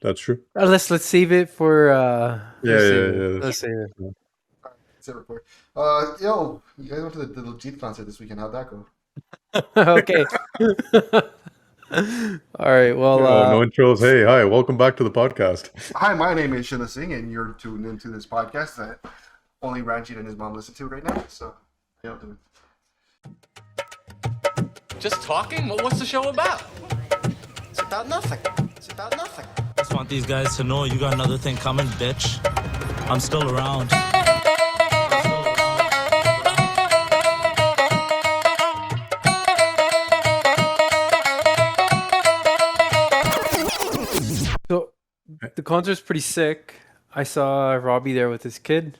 That's true. Let's save it for Yeah, yeah, yeah. That's let's true. save it. Yeah. It's a report. Yo, you guys went to the Diljit concert this weekend. How'd that go? Okay. All right. Well, Oh, no intros. Hey, hi, welcome back to the podcast. Hi, my name is Shila Singh, and you're tuned into this podcast that only Ranjit and his mom listen to right now. So, yeah, I'll do it. Just talking? Well, what's the show about? It's about nothing. It's about nothing. Just want these guys to know you got another thing coming, bitch. I'm still around. so the concert's pretty sick. I saw Robbie there with his kid.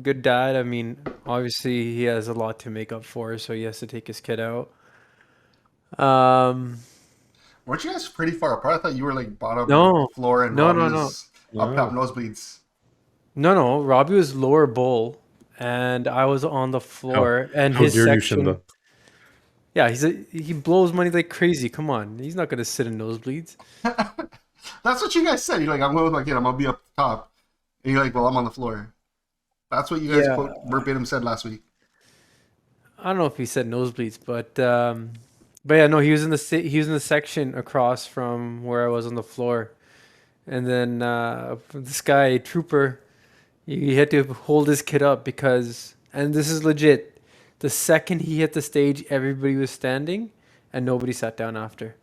Good dad. I mean, obviously he has a lot to make up for, so he has to take his kid out. Um, Weren't you guys pretty far apart? I thought you were like bottom no, floor and no, Robbie no, no, was up top nosebleeds. no. Robbie was lower bowl, and I was on the floor, and How his dare you, section. Shinda? Yeah, he blows money like crazy. Come on, he's not gonna sit in nosebleeds. That's what you guys said. You're like, I'm going with my kid. I'm gonna be up top, and you're like, well, I'm on the floor. That's what you guys Yeah. quote verbatim said last week. I don't know if he said nosebleeds, but yeah, no, he was in he was in the section across from where I was on the floor, and then this guy trooper, he had to hold his kid up because, and this is legit, the second he hit the stage, everybody was standing, and nobody sat down after.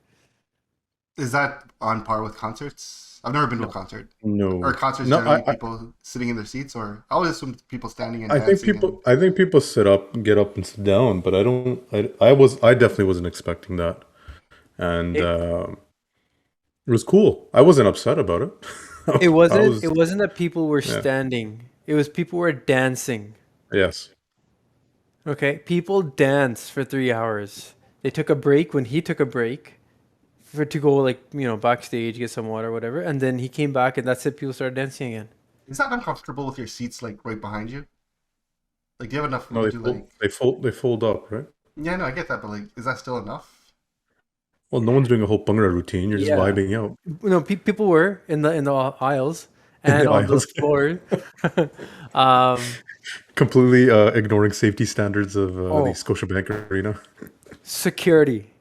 Is that on par with concerts? I've never been to a concert. No. Or concerts No, generally people sitting in their seats, or I always assume people standing and I think dancing. people. I think people sit up, and get up, and sit down. But I don't. I definitely wasn't expecting that, and It, it was cool. I wasn't upset about it. it I wasn't was. it wasn't that people were Yeah. standing. It was people were dancing. Yes. Okay, people danced for 3 hours. They took a break when he took a break for to go like backstage, get some water, or whatever, and then he came back, and that's it. People started dancing again. Is that uncomfortable with your seats like right behind you? Like, do you have enough No, room they to fold. like? They fold up, right? Yeah, no, I get that, but like, is that still enough? Well, no one's doing a whole Bhangra routine. You're just Yeah, vibing out people were in the aisles in and the on the aisles, floor. um, completely ignoring safety standards of the oh, Scotiabank Arena. security.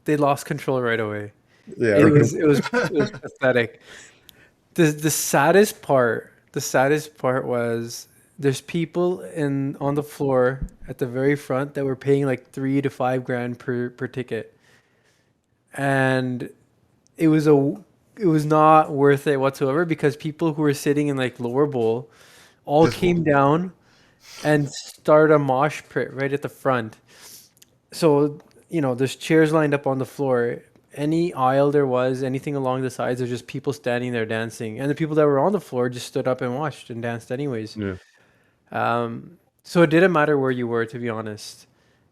They lost control right away. Yeah. It Right. was it was it was pathetic. The saddest part was there's people in on the floor at the very front that were paying like 3 to 5 grand per ticket, and it was a it was not worth it whatsoever because people who were sitting in like lower bowl all Just came down and started a mosh pit right at the front. So, there's chairs lined up on the floor. Any aisle there was, anything along the sides, there's just people standing there dancing. And the people that were on the floor just stood up and watched and danced anyways. Yeah. So it didn't matter where you were, to be honest.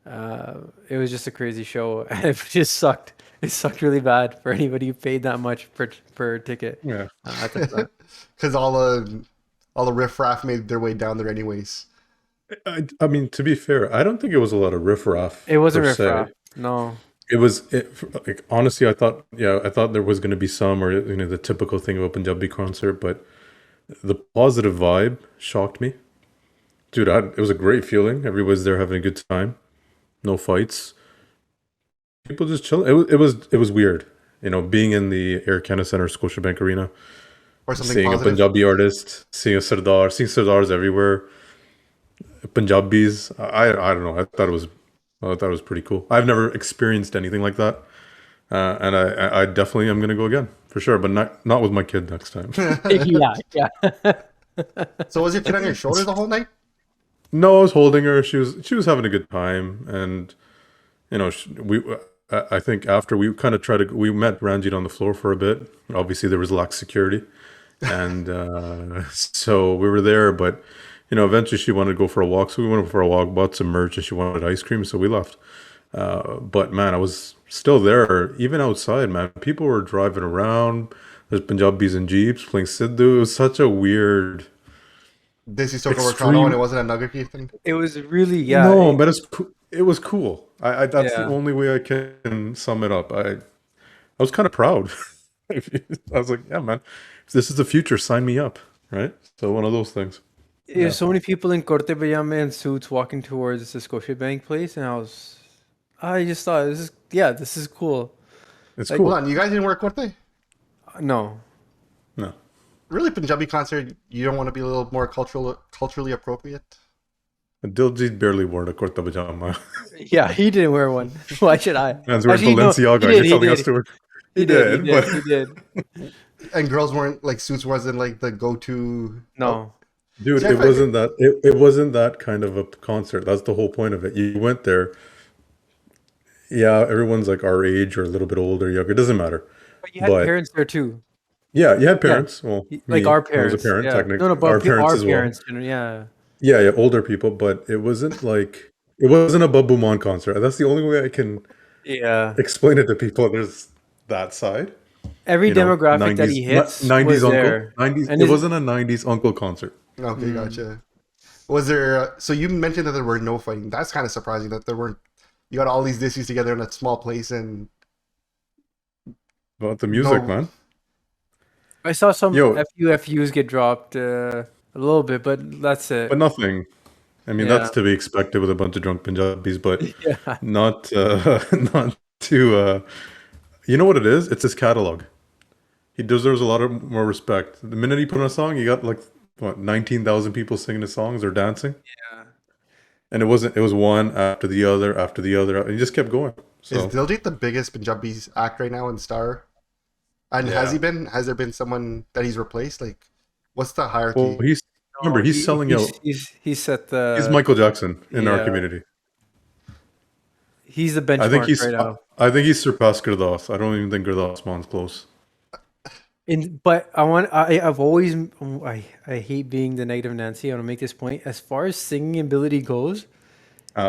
It was just a crazy show. And it just sucked. It sucked really bad for anybody who paid that much per ticket Yeah. at the front. Because all the riffraff made their way down there anyways. I mean, to be fair, I don't think it was a lot of riffraff It wasn't per riffraff. se. No. Like honestly, I thought there was going to be some, or the typical thing of a Punjabi concert, but the positive vibe shocked me, dude. It was a great feeling. Everybody's there having a good time, no fights, people just chilling. It was weird, being in the Air Canada Centre, Scotiabank Arena, Or something seeing a positive. Punjabi artist, seeing Sardars everywhere, Punjabis. I don't know. I thought it was pretty cool. I've never experienced anything like that, and I definitely am gonna go again for sure, but not with my kid next time. Yeah, yeah. So was your kid on your shoulder the whole night? No, I was holding her. She was having a good time, and we. I think after we kind of we met Ranjit on the floor for a bit. Obviously, there was lax security, and so we were there. But eventually she wanted to go for a walk, so we went for a walk, bought some merch, and she wanted ice cream, so we left. But man, I was still there, even outside. Man, people were driving around. There's Punjabis and jeeps playing Sidhu. It was such a weird, This you still go Toronto extreme. and it wasn't a Nugget thing? It was really, yeah. No, but it was cool. That's the Yeah. only way I can sum it up. I was kind of proud. I was like, yeah, man, if this is the future, sign me up, right? So one of those things. There's so many people in corte pajama and suits walking towards the Scotiabank place, and I just thought this is cool. It's Like, cool. Hold on, you guys didn't wear corte? No, No, Really, Punjabi concert, you don't want to be a little more culturally appropriate? Diljit barely wore a kurta pajama. yeah, he didn't wear one. Why should I? Man's wearing Actually, no, Balenciaga. he You're did, telling us to wear. He did. He did. And girls weren't like suits wasn't like the go-to. No. Dude, See, I it find wasn't that. It wasn't that kind of a concert. That's the whole point of it. You went there. Yeah, everyone's like our age or a little bit older, younger. It doesn't matter. But you had But parents there too. yeah, you had parents. Well, Like me, our I was a parents. parent, Yeah. technically. No, but Our parents our as well. parents. Yeah. Yeah, older people. But it wasn't like it wasn't a Babu Mon concert. That's the only way I can Yeah. explain it to people. There's that side. Every You know, demographic that he hits 90s was uncle. there. 90s. And It his- wasn't a 90s uncle concert. Okay, gotcha. Was there? So you mentioned that there were no fighting. That's kind of surprising that there weren't. You got all these dishes together in a small place, and About the music, No. man. I saw some Yo. FUs get dropped a little bit, but that's it. But nothing. I mean, Yeah. that's to be expected with a bunch of drunk Punjabis, but Yeah. not not to. You know what it is? It's his catalog. He deserves a lot of more respect. The minute he put on a song, you got like what 19,000 people singing his songs or dancing, Yeah. and it wasn't. It was one after the other after the other, and he just kept going. is So Diljit the biggest Punjabi act right now in Star? And has Yeah. he been? Has there been someone that he's replaced? Like, what's the hierarchy? well, remember he's selling out. He set the. He's Michael Jackson in our yeah. community. He's the benchmark I think he's. right now. I think he's surpassed Gurdas. I don't even think Gurdas Man's close. But I've always I hate being the negative Nancy. I want to make this point. As far as singing ability goes,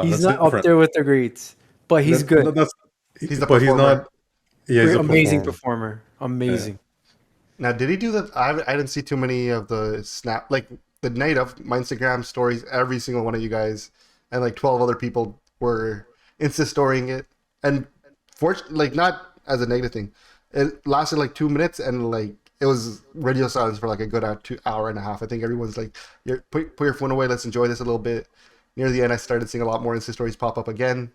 he's That's not up different. there with the greats, but he's good. He's the but he's performer. not. Yeah, he's a Amazing performer. performer. Amazing. Now, did he do that? I didn't see too many of the snap, like the night of my Instagram stories. Every single one of you guys and like 12 other people were Insta storying it, and like not as a negative thing. It lasted like 2 minutes, and like it was radio silence for like a good hour and a half. I think everyone's like, put your phone away. Let's enjoy this a little bit. Near the end, I started seeing a lot more Insta stories pop up again,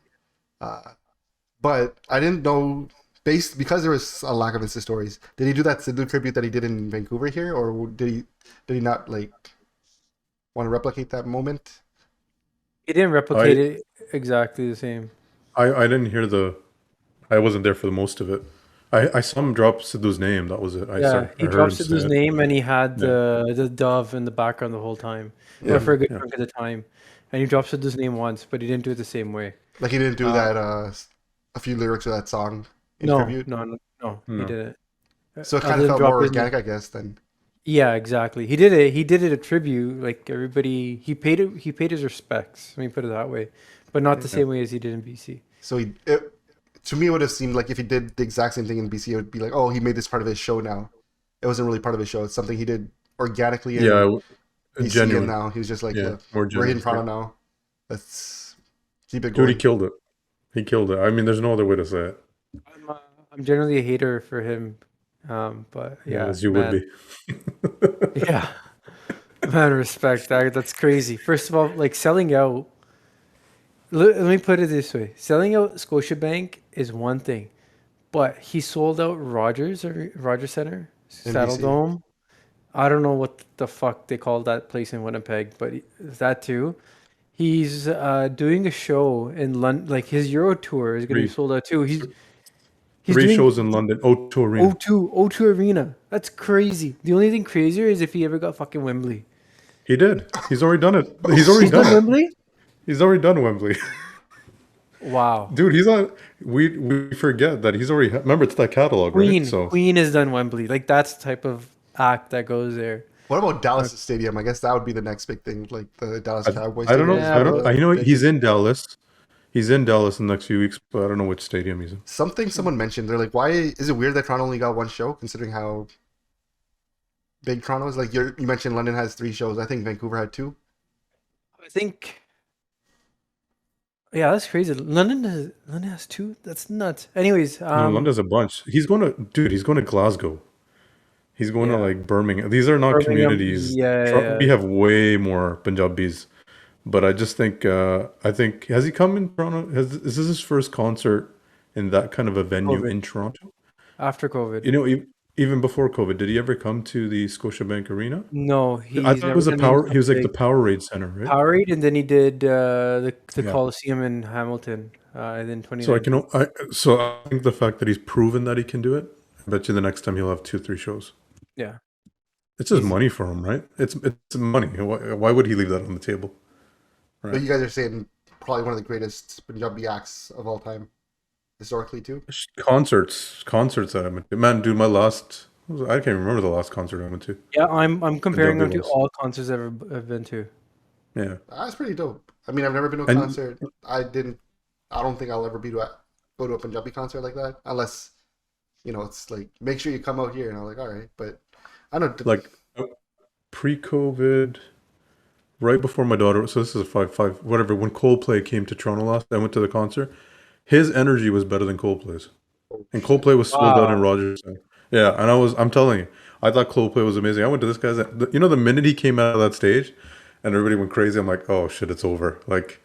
but I didn't know. Because there was a lack of Insta stories, did he do that Sidhu tribute that he did in Vancouver here, or did he not like want to replicate that moment? He didn't replicate it exactly the same. I didn't hear I wasn't there for the most of it. I saw him drop Sidhu's name. That was it. He heard dropped him say his it. name, and he had the dove in the background the whole time, or for a good chunk of the time. And he dropped his name once, but he didn't do it the same way. Like he didn't do that a few lyrics of that song in tribute. No, he didn't. So it Other kind of than felt drop more his name. organic, I guess. Then Yeah, exactly. He did it. He did it a tribute. Like everybody, he paid his respects. Let me put it that way, but not the same way as he did in BC. so to me, it would have seemed like if he did the exact same thing in BC, it would be like, oh, he made this part of his show now. It wasn't really part of his show. It's something he did organically. In BC, genuine. and now he was just like, Yeah, look, more we're genuine. in Toronto now. Let's keep it Dude, he going. killed it. He killed it. I mean, there's no other way to say it. I'm generally a hater for him, but yeah, As you man, would be. Yeah, man, respect. That's crazy. First of all, like selling out. Let me put it this way: selling out Scotiabank is one thing, but he sold out Rogers Center, Saddle NBC. Dome. I don't know what the fuck they call that place in Winnipeg, but that too. He's doing a show in London. Like his Euro tour is going to be Three. sold out too. He's 3 doing shows in London. O2 Arena. O2 Arena. That's crazy. The only thing crazier is if he ever got fucking Wembley. He did. He's already done it. He's already done it. Wembley? He's already done Wembley. Wow. Dude, he's on. We forget that he's already. Remember, it's that catalog, Queen. right? So Queen has done Wembley. Like that's the type of act that goes there. What about Dallas Stadium? I guess that would be the next big thing, like the Dallas Cowboys. I don't know. Stadium. Yeah, I don't. but- You know, he's in Dallas. He's in Dallas in the next few weeks, but I don't know which stadium he's in. Something someone mentioned. They're like, why is it weird that Toronto only got one show, considering how big Toronto is? Like you mentioned, London has 3 shows. I think Vancouver had 2. I think. Yeah, that's crazy. London has 2. That's nuts. Anyways, No, London's a bunch. He's going to Glasgow. He's going to Yeah. like Birmingham. These are not Birmingham. communities. Yeah. We have way more Punjabis, but I just think has he come in Toronto? Is this his first concert in that kind of a venue COVID. in Toronto? After COVID. You know, even before COVID, did he ever come to the Scotiabank Arena? No, I he's thought it never was a done any power. He was like the big Powerade Center, right? Powerade, and then he did the Yeah. Coliseum in Hamilton in So 2019. I think the fact that he's proven that he can do it, I bet you the next time he'll have 2, 3 shows. Yeah, It's just he's money for him, right? It's money. Why would he leave that on the table? But Right. you guys are saying probably one of the greatest Punjabi acts of all time, historically too. Concerts that I went to. Man, dude, I can't remember the last concert I went to. yeah. I'm comparing Punjabi him to was. all concerts I've been to. Yeah. That's pretty dope. I mean, I've never been to a And concert. I don't think I'll ever go to a Punjabi concert like that unless it's like make sure you come out here, and I'm like, all right, but I don't. like pre-COVID, right before my daughter, so this is a five whatever. When Coldplay came to Toronto last, I went to the concert. His energy was better than Coldplay's, and Coldplay was sold out in Wow. Rogers Center. Yeah, and I'm telling you, I thought Coldplay was amazing. I went to this guy's. The minute he came out of that stage, and everybody went crazy. I'm like, oh shit, it's over. Like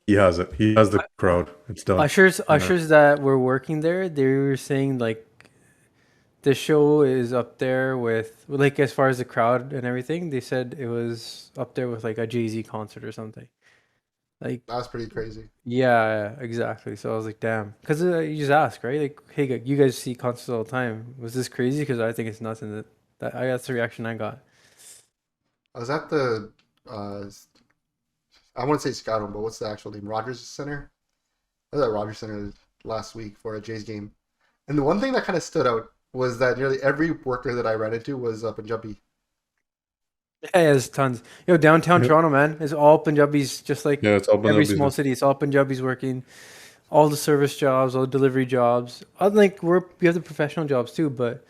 he has it. He has the crowd. It's done. Yeah. Ushers that were working there, they were saying like the show is up there with like as far as the crowd and everything. They said it was up there with like a Jay-Z concert or something. Like That's pretty crazy. yeah, exactly. So I was like, damn, because you just ask, right? Like, hey, you guys see concerts all the time. Was this crazy? Because I think it's nothing. That's the reaction I got. I was at the uh, I want to say Scoutum, but what's the actual name? Rogers Center. I was at Rogers Center last week for a Jays game, and the one thing that kind of stood out was that nearly every worker that I ran into was Punjabi. Yeah, there's tons. Downtown Yeah. Toronto, man, is all Punjabis, just like Yeah, it's all every Punjabis. small city. It's all Punjabis working. All the service jobs, all the delivery jobs. Unlike we have the professional jobs too, but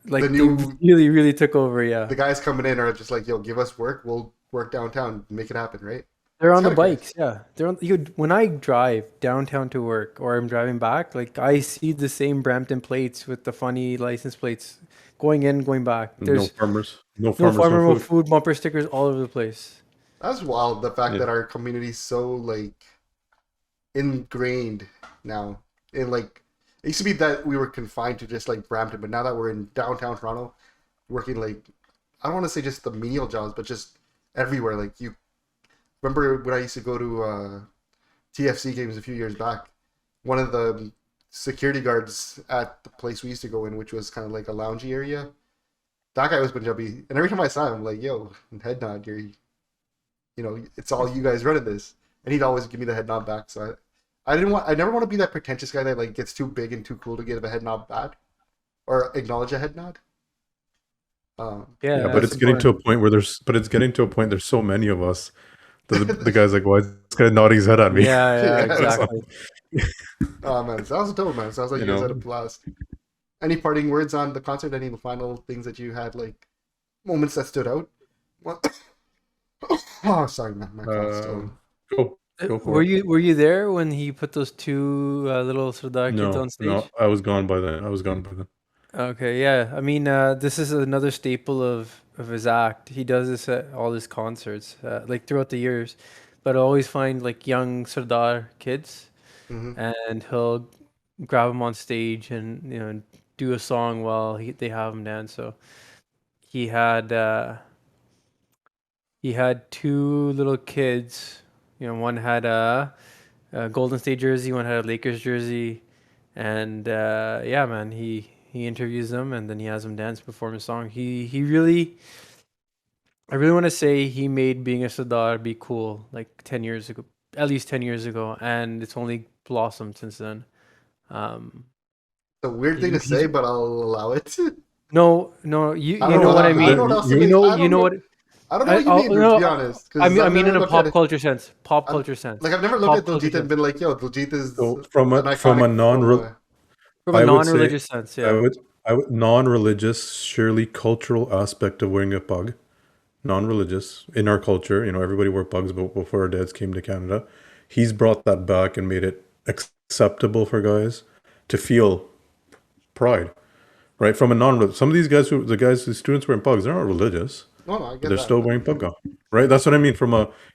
like The they new really, really took over. Yeah, the guys coming in are just like, yo, give us work, we'll work downtown, make it happen, right? they're It's on the kind of crazy. bikes. Yeah, they're on. When I drive downtown to work or I'm driving back, like I see the same Brampton plates with the funny license plates going in, going back. No There's farmers. No no farmers, farmer, no no food. food bumper stickers all over the place. That's wild. The fact Yeah. that our community's so like ingrained now in like it used to be that we were confined to just like Brampton, but now that we're in downtown Toronto, working like I don't want to say just the menial jobs, but just everywhere. Like you remember when I used to go to TFC games a few years back, one of the security guards at the place we used to go in, which was kind of like a loungy area, that guy was Punjabi, and every time I saw him, I'm like, yo, head nod, it's all you guys running this, and he'd always give me the head nod back. So I never want to be that pretentious guy that like gets too big and too cool to give a head nod back or acknowledge a head nod. Yeah, Yeah, but that's it's getting to important. a point where there's so many of us. The guy's like, why is this guy nodding his head at me? Yeah, Yeah. exactly. Oh man, sounds dope, man. Sounds like You you guys know, had a blast. Any parting words on the concert? Any final things that you had, like moments that stood out? What? Oh, sorry, man. My cough's still. Go for it. Were you there when he put those two little Sardar kids on No, stage? I was gone by then. Okay, yeah. I mean, this is another staple of his act. He does this at all his concerts, like throughout the years, but I always find like young Sardar kids, Hmm. and he'll grab them on stage and do a song while they have him dance. So he had uh, he had two little kids. One had a Golden State jersey, one had a Lakers jersey, and yeah, man, he interviews them and then he has them dance, perform a song. He really, I really want to say he made being a Sardar be cool like 10 years ago, at least 10 years ago, and it's only blossomed since then. Um, It's a weird thing to say, but I'll allow it. no, you know what I I don't know mean. what else to You make. know I don't you know know. what. I don't know what you mean, to be honest. I mean, I've in never a looked at pop it. culture sense. Pop I'm- culture sense. Like I've never Pop looked at culture Diljit and sense. been like, "Yo, Diljit is So an iconic From a I would say non-religious sense, I yeah. would non-religious, surely cultural aspect of wearing a pug. Non-religious in our culture, everybody wore pugs before our dads came to Canada. He's brought that back and made it acceptable for guys to feel pride, right? From a non, some of these guys the students wearing pugs, they're not religious, No, I but get they're that. still wearing pug on, right? That's what I mean.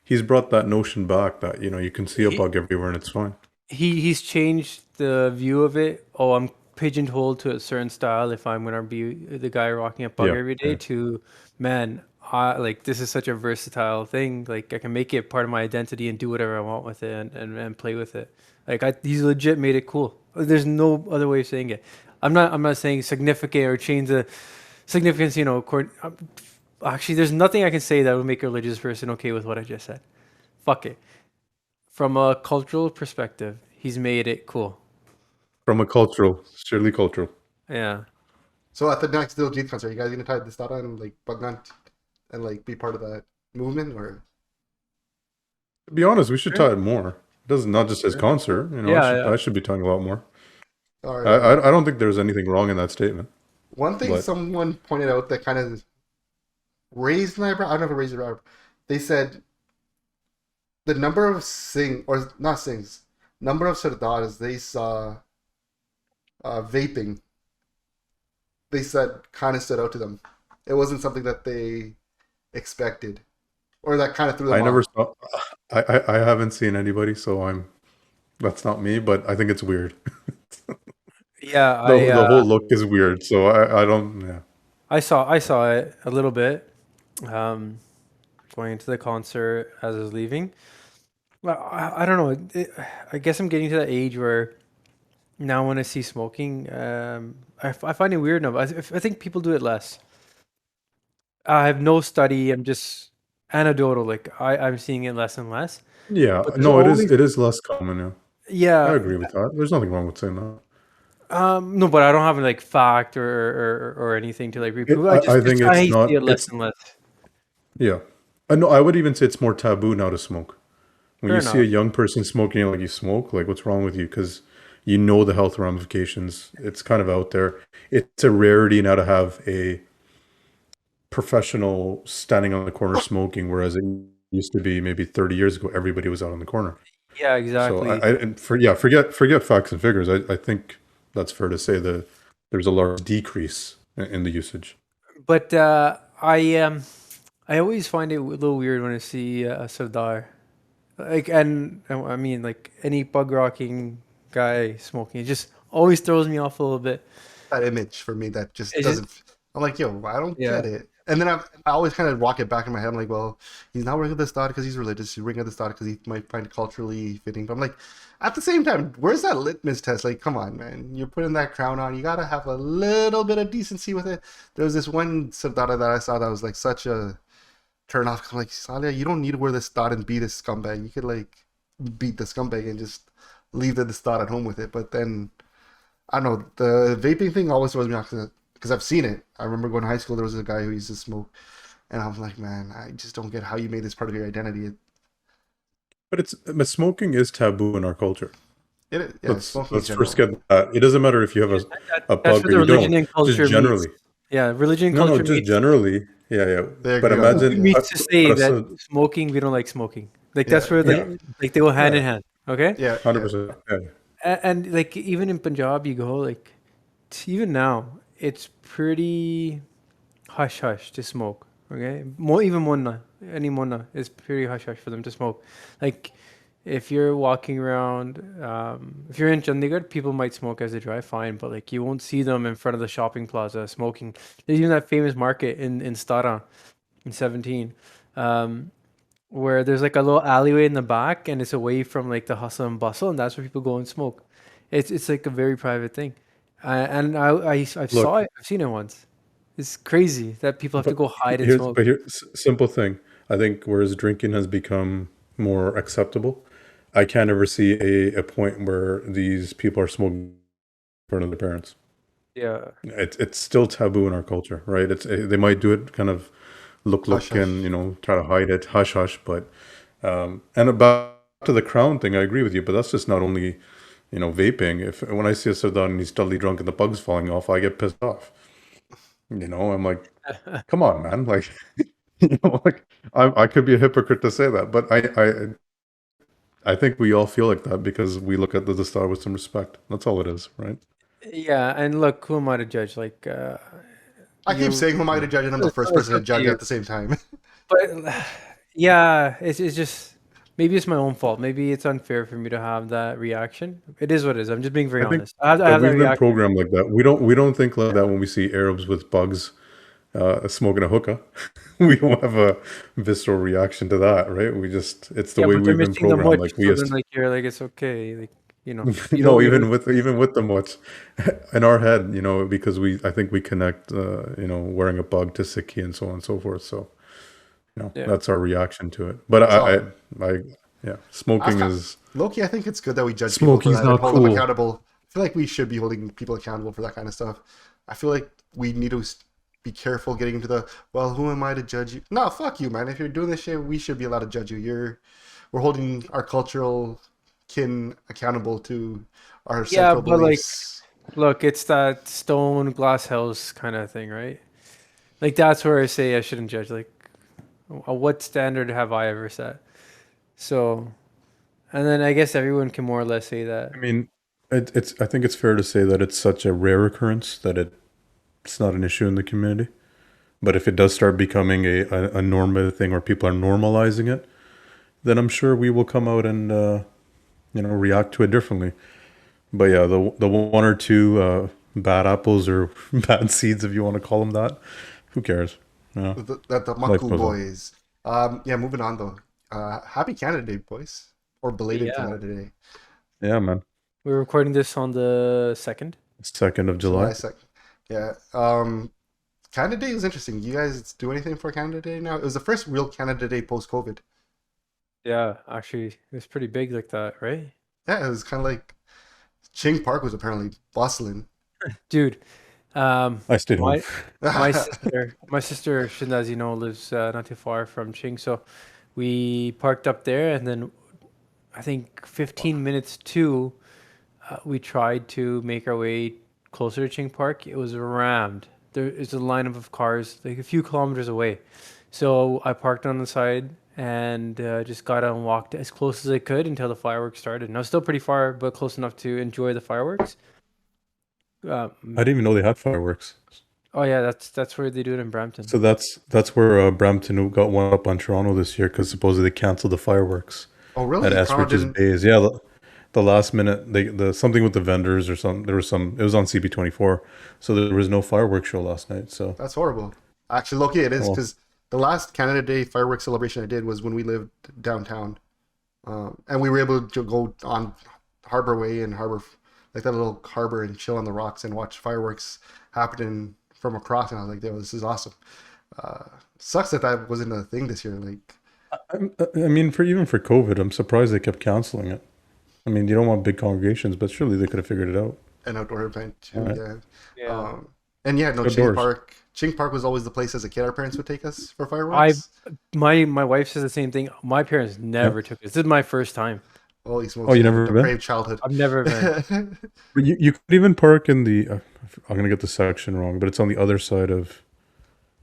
He's brought that notion back that you can see a He, bug everywhere and it's fine. he's changed the view of it. Oh, I'm pigeonholed to a certain style if I'm gonna be the guy rocking a pug Yeah, every day. yeah. To man, like this is such a versatile thing. Like I can make it part of my identity and do whatever I want with it and play with it. Like he's legit made it cool. There's no other way of saying it. I'm not saying significant or change the significance. Actually, there's nothing I can say that would make a religious person okay with what I just said. Fuck it. From a cultural perspective, he's made it cool. From a cultural, surely cultural. Yeah. So at the next Diljit concert, you guys gonna tie this on like Bagant and like be part of that movement, or To be honest, we should Sure. tie it more. It doesn't not just his concert. Yeah. I should be talking a lot more. or I don't think there's anything wrong in that statement. one thing But someone pointed out that kind of raised my eyebrow. I don't know if it raised your eyebrow. They said the number of number of sardars they saw vaping. They said kind of stood out to them. It wasn't something that they expected, or that kind of threw them I off. never saw. I haven't seen anybody, so that's not me. But I think it's weird. Yeah, The whole look is weird. So I don't. Yeah. I saw it a little bit, um, going into the concert as I was leaving. Well, I don't know. I guess I'm getting to that age where now when I see smoking, I find it weird now. I think people do it less. I have no study. I'm just anecdotal. Like I'm seeing it less and less. Yeah. But there's No, it is. always It is less common. Yeah. I yeah. agree with that. There's nothing wrong with saying that. No, but I don't have like fact or anything to like reprove. I think I it's see not. it less and less. Yeah. I know. I would even say it's more taboo now to smoke. When Fair you see a enough. young person smoking, like you smoke, like what's wrong with you? Because you know the health ramifications. It's kind of out there. It's a rarity now to have a professional standing on the corner smoking, whereas it used to be maybe 30 years ago, everybody was out on the corner. Yeah, So exactly. forget facts and figures. I think that's fair to say that there's a large decrease in the usage. But I always find it a little weird when I see a Sardar. Like, and I mean, like any bug rocking guy smoking, it just always throws me off a little bit. That image for me that just It's just, doesn't. I'm like, yo, I don't yeah, get it. And then I always kind of walk it back in my head. I'm like, well, he's not wearing this thought because he's religious. He's wearing this thought because he might find it culturally fitting. But I'm like, at the same time, where's that litmus test? Like, come on, man. You're putting that crown on. You got to have a little bit of decency with it. There was this one Sardara that I saw that was like such a turn off. 'Cause I'm like, Salia, you don't need to wear this thought and be this scumbag. You could like beat the scumbag and just leave this thought at home with it. But then I don't know, the vaping thing always throws me off because I've seen it. I remember going to high school, there was a guy who used to smoke, and I was like, man, I just don't get how you made this part of your identity. But smoking is taboo in our culture. Yeah, smoking in Let's general. first get that. It doesn't matter if you have a that's bug what or the you religion don't. and Just culture generally. meets. Yeah, religion and No, culture just meets generally. Yeah. They But agree on that. imagine. Yeah, meets to say But that smoking, we don't like smoking. Like that's yeah, where yeah, like they go hand yeah, in hand. Okay. yeah, yeah. 100%. Yeah. And like even in Punjab, you go like even now, it's pretty hush hush to smoke. Okay, more even monna any monna is pretty hush hush for them to smoke. Like if you're walking around, if you're in Chandigarh, people might smoke as they drive, fine, but like you won't see them in front of the shopping plaza smoking. There's even that famous market in Stara in 17. Um, where there's like a little alleyway in the back and it's away from like the hustle and bustle and that's where people go and smoke. It's like a very private thing, and I've Look, saw it. I've seen it once. It's crazy that people have to but go hide and smoke. simple thing. I think whereas drinking has become more acceptable, I can't ever see a point where these people are smoking in front of their parents. Yeah, It's still taboo in our culture, right? They might do it kind of Hush, look and hush. try to hide it, hush hush. But and about to the crown thing, I agree with you. But that's just not only vaping. If when I see a Sardar and he's totally drunk and the bug's falling off, I get pissed off. I'm like, come on, man. Like, like I could be a hypocrite to say that, but I think we all feel like that because we look at the Star with some respect. That's all it is, right? Yeah, and look, who am I to judge? Like, I keep you, saying who am I to judge, and I'm the first it's person to up to judge you. at the same time. But yeah, it's just maybe it's my own fault. Maybe it's unfair for me to have that reaction. It is what it is. I'm just being very I think honest. I that have that we've been reaction. programmed like that. We don't think like that when we see Arabs with bugs smoking a hookah. We don't have a visceral reaction to that, right? We just it's the Yeah, way but they're we've been missing the programmed. much, Like we so then just like you're like it's okay. Like you no, don't really. even with the much in our head, because I think we connect, wearing a bug to Sikhi and so on and so forth. So Yeah, that's our reaction to it. But So yeah, I was Loki, I think it's good that we judge people for smoking's that and not hold them cool. accountable. I feel like we should be holding people accountable for that kind of stuff. I feel like we need to be careful getting into the, well, who am I to judge you? No, fuck you, man. If you're doing this shit, we should be allowed to judge you. We're holding our cultural kin accountable to our yeah, central but like, beliefs. look, it's that stone glass house kind of thing, right? Like that's where I say I shouldn't judge. Like, what standard have I ever set? So, and then I guess everyone can more or less say that. I mean, I think it's fair to say that it's such a rare occurrence that it's not an issue in the community. But if it does start becoming a normative thing where people are normalizing it, then I'm sure we will come out and react to it differently. But yeah, the one or two bad apples or bad seeds, if you want to call them that, who cares? Yeah, The life Maku goes on. boys. Yeah, moving on though. Happy Canada Day, boys. Or belated Yeah, Canada Day. Yeah, man. we're recording this on the 2nd. 2nd of July. July 2nd. Yeah. Canada Day was interesting. You guys do anything for Canada Day now? It was the first real Canada Day post COVID. Yeah, actually, it was pretty big like that, right? Yeah, it was kind of like Ching Park was apparently bustling. Dude, I stayed home. my my sister, Shinda, as you know, lives not too far from Ching, so we parked up there, and then I think 15 minutes to we tried to make our way closer to Ching Park. It was rammed. There is a line of cars like a few kilometers away. So I parked on the side and just got out and walked as close as I could until the fireworks started. And I was still pretty far, but close enough to enjoy the fireworks. I didn't even know they had fireworks. Oh yeah, that's where they do it in Brampton. So that's where Brampton got one up on Toronto this year because supposedly they canceled the fireworks Oh, at really? Toronto Eskridge's didn't. Bays. Yeah, the last minute the something with the vendors or some there was some it was on CB24, so there was no fireworks show last night. So That's horrible. Actually, Loki, it is well, because the last Canada Day fireworks celebration I did was when we lived downtown, and we were able to go on Harbor Way and Harbor, like that little harbor, and chill on the rocks and watch fireworks happening from across. And I was like, "Yo, this is awesome." Uh, Sucks that that wasn't a thing this year. Like, I mean for COVID, I'm surprised they kept canceling it. I mean, you don't want big congregations, but surely they could have figured it out. an outdoor event All too, right. yeah. Yeah. And yeah, no, Ching Outdoors. Park. Ching Park was always the place as a kid our parents would take us for I fireworks. my wife says the same thing. My parents Yeah. never took it. This is my first time. Holy Oh, smokes, you you have a never been? depraved childhood. I've never been. But you could even park in the. I'm gonna get the section wrong, but it's on the other side of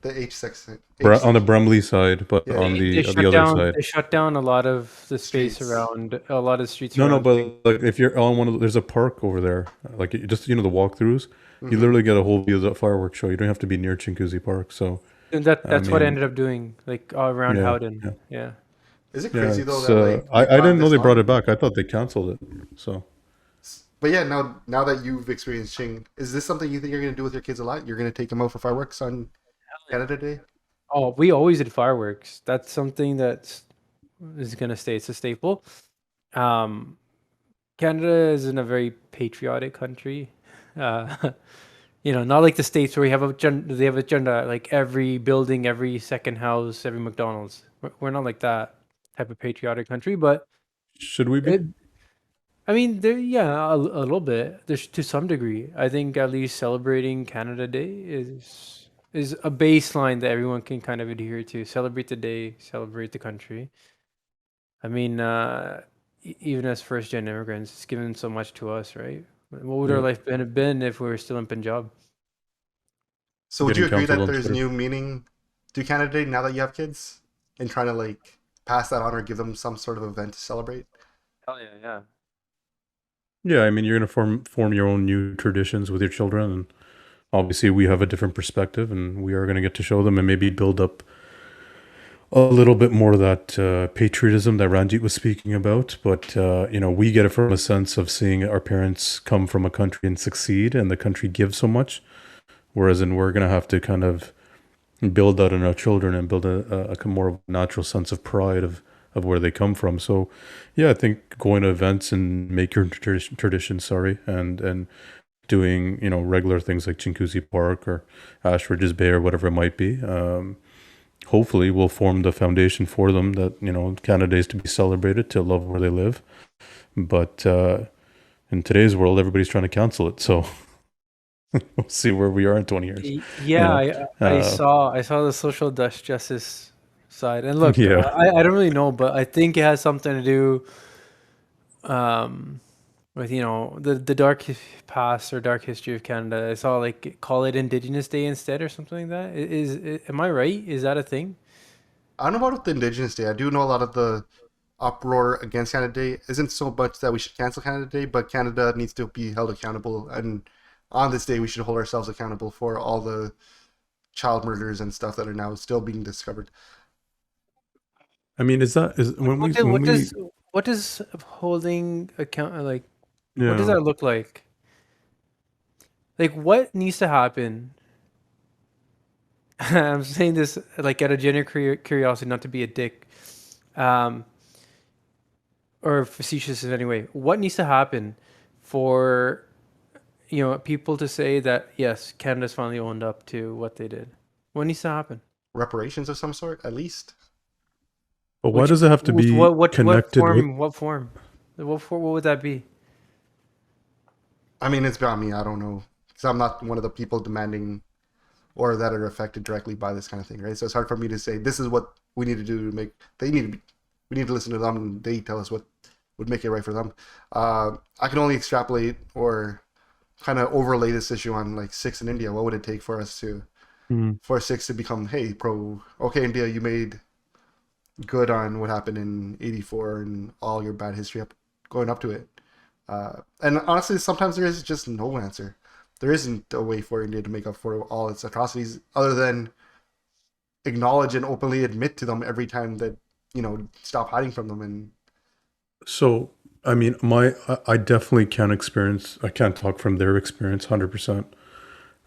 The H section. On the Brumley side, but Yeah. on They the shut other down. side. They shut down a lot of the space Streets. around a lot of streets No, around. but like if you're on one of there's a park over there, like just the walkthroughs. You Hmm. literally get a whole view of the fireworks show. You don't have to be near Chinguzi Park. So And I that's what I mean, ended up doing, like all around yeah, Howden. yeah, Yeah. Is it yeah. crazy though It's that like I we've I gone didn't know this they brought long? it back. I thought they canceled it. So But yeah, now that you've experienced Ching, is this something you think you're gonna do with your kids a lot? You're gonna take them out for fireworks on Canada Day? Oh, we always did fireworks. That's something that is gonna stay. It's a staple. Um, Canada is in a very patriotic country. Uh, not like the States where we have they have a agenda like every building, every second house, every McDonald's. We're not like that type of patriotic country, but should we be? it, I mean, yeah, a little bit. There's to some degree. I think at least celebrating Canada Day is a baseline that everyone can kind of adhere to. Celebrate the day, celebrate the country. I mean, even as first gen immigrants, it's given so much to us, right? What would our Yeah, life been if we were still in Punjab? So would you getting agree canceled that on there's Twitter. new meaning to Canada Day now that you have kids, and trying to like pass that on or give them some sort of event to celebrate? Hell yeah, yeah. Yeah, I mean, you're gonna form your own new traditions with your children, and obviously we have a different perspective, and we are gonna get to show them and maybe build up a little bit more of that patriotism that Ranjit was speaking about. But we get it from a sense of seeing our parents come from a country and succeed, and the country gives so much. Whereas, we're gonna have to kind of build that in our children and build a more of a natural sense of pride of where they come from. So, yeah, I think going to events and make your tradition, sorry, and doing regular things like Chinguzi Park or Ashridge's Bay or whatever it might be. Hopefully, will form the foundation for them that Canada is to be celebrated, to love where they live. But in today's world, everybody's trying to cancel it. So we'll see where we are in 20 years. Yeah, I Uh, saw the social justice side, and look, yeah. I don't really know, but I think it has something to do um with the past or dark history of Canada. I saw like call it Indigenous Day instead or something like that. Am I right? Is that a thing? I don't know about the Indigenous Day. I do know a lot of the uproar against Canada Day isn't so much that we should cancel Canada Day, but Canada needs to be held accountable. And on this day, we should hold ourselves accountable for all the child murders and stuff that are now still being discovered. I mean, is when we What does holding account like? What does yeah. that look like? Like, what needs to happen? I'm saying this like out of genuine curiosity, not to be a dick, um, or facetious in any way. What needs to happen for people to say that yes, Canada's finally owned up to what they did? What needs to happen? Reparations of some sort, at least. But why does it have to be What connected with? form? What form? What would that be? I mean, it's beyond me. I don't know. Because I'm not one of the people demanding or that are affected directly by this kind of thing, right? So it's hard for me to say this is what we need to do to make. We need to listen to them, and they tell us what would make it right for them. I can only extrapolate or kind of overlay this issue on like Sikhs in India. What would it take for us to Mm. for Sikhs to become, hey, okay, India, you made good on what happened in '84 and all your bad history going up to it. And honestly, sometimes there is just no answer. There isn't a way for India to make up for all its atrocities other than acknowledge and openly admit to them every time that stop hiding from them. And So, I mean, I definitely can experience. I can't talk from their experience, 100%.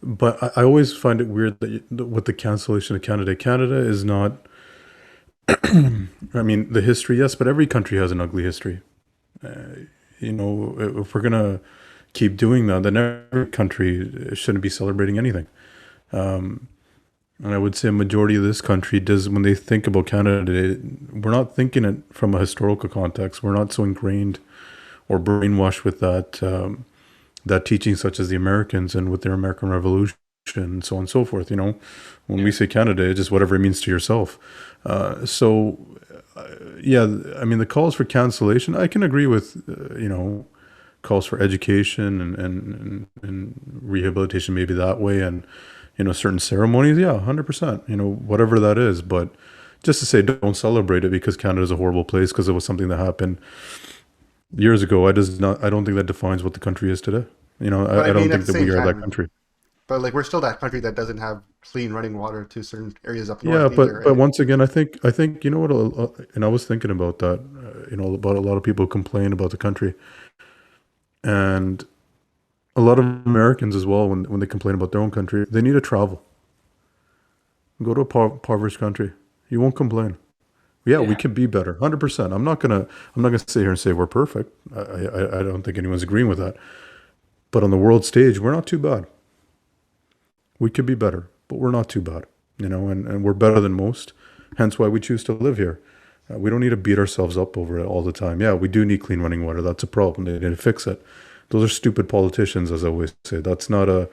But I always find it weird that with the cancellation of Canada, Canada is not. I mean, the history, yes, but every country has an ugly history. If we're gonna keep doing that, then every country shouldn't be celebrating anything. And I would say a majority of this country does, when they think about Canada, we're not thinking it from a historical context. We're not so ingrained or brainwashed with that teaching, such as the Americans and with their American Revolution and so on and so forth. When we say Canada, it's just whatever it means to yourself. Yeah, I mean, the calls for cancellation, I can agree with, calls for education and rehabilitation, maybe that way, and certain ceremonies, yeah, 100%, whatever that is. But just to say don't celebrate it because Canada is a horrible place because it was something that happened years ago, I don't think that defines what the country is today. but I I don't mean, at think the that same we are that time, country. but like we're still that country that doesn't have clean running water to certain areas up Yeah, north either, but right? once again, I think and I was thinking about that, about a lot of people complain about the country, and a lot of Americans as well, when they complain about their own country, they need to travel. Go to a impoverished country. You won't complain. Yeah, we Yeah. could be better, 100%. I'm not gonna sit here and say we're perfect. I don't think anyone's agreeing with that. But on the world stage, we're not too bad. We could be better, but we're not too bad. And we're better than most. Hence why we choose to live here. We don't need to beat ourselves up over it all the time. Yeah, we do need clean running water. That's a problem. They need to fix it. Those are stupid politicians, as I always say. That's not a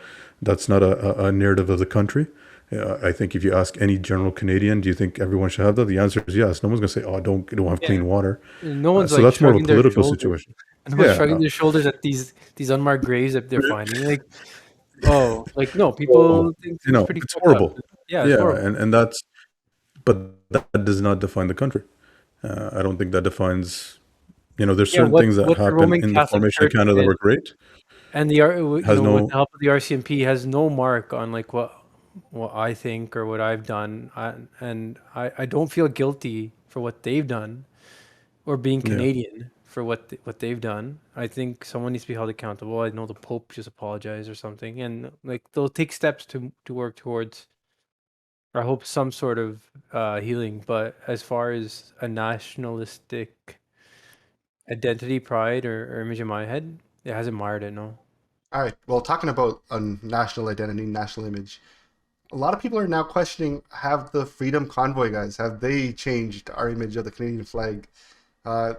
narrative of the country. I think if you ask any general Canadian, do you think everyone should have that? The answer is yes. No one's going to say, "Oh, don't have Yeah. clean water." No one's So like that's more of a shrugging their political shoulders. situation. No one's shrugging Yeah. their shoulders at these unmarked graves that they're finding. Like, oh, like no, So, people think it's pretty it's fucked up. horrible. Yeah, it's Yeah, horrible. and but that does not define the country. I don't think that defines there's Yeah, certain things that what the happen Roman in the Catholic formation of Church Canada that did, were great. and Has with the no, help of the RCMP, has no mark on like what I think or what I've done, and I don't feel guilty for what they've done or being yeah, Canadian for what they've done. I think someone needs to be held accountable. I know the Pope just apologized or something, and like they'll take steps to work towards, I hope, some sort of healing. But as far as a nationalistic identity, pride, or image in my head, it hasn't mired it. No. All right. Well, talking about a national identity, national image, a lot of people are now questioning: have the Freedom Convoy guys have they changed our image of the Canadian flag?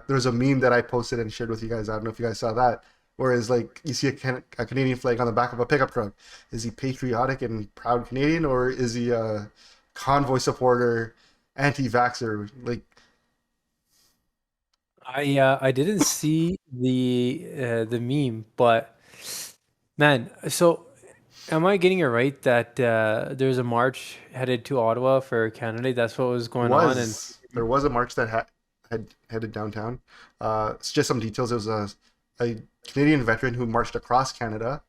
There's a meme that I posted and shared with you guys. I don't know if you guys saw that. Whereas, like, you see a Canadian flag on the back of a pickup truck. Is he patriotic and proud Canadian, or is he a convoy supporter, anti-vaxxer? Like, I didn't see the meme, but man, so am I getting it right that there's a march headed to Ottawa for Canada? That's what was going on, and there was a march that had headed downtown. It's just some details. It was a Canadian veteran who marched across Canada.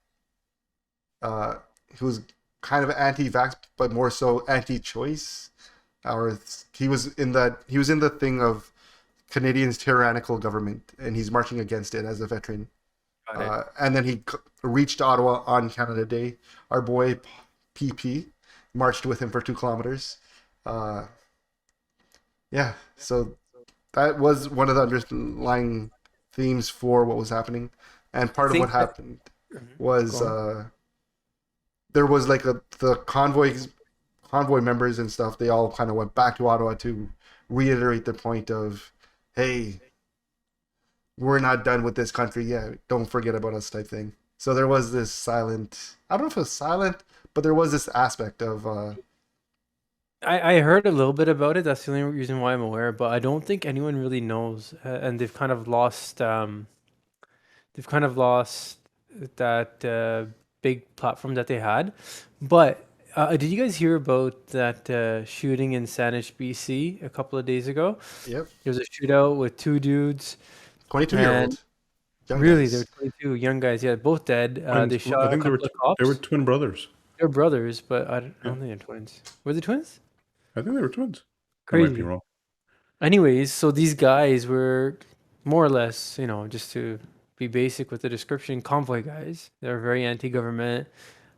Who was kind of anti-vax, but more so anti-choice. Or he was in the thing of Canadians' tyrannical government, and he's marching against it as a veteran. got it. And then he reached Ottawa on Canada Day. Our boy PP marched with him for 2 kilometers. Uh, yeah, so that was one of the underlying themes for what was happening. And part of what Think that happened was go on. there was like the convoy members and stuff. They all kind of went back to Ottawa to reiterate the point of, hey, we're not done with this country yet. Don't forget about us type thing. So there was this silent, I don't know if it was silent, but there was this aspect of, I heard a little bit about it. That's the only reason why I'm aware, but I don't think anyone really knows, and they've kind of lost that big platform that they had. But did you guys hear about that shooting in Saanich, BC, a couple of days ago? yep, There was a shootout with two dudes, 22 year and old young really, they were guys. 22 young guys. Yeah, both dead. twins. They I shot a think couple of they were cops. twin brothers. They're brothers, but I Yeah, don't think they're twins. Were they twins? I think they were twins. I might be Crazy. wrong. Anyways, so these guys were more or less, just to be basic with the description, convoy guys. They're very anti-government.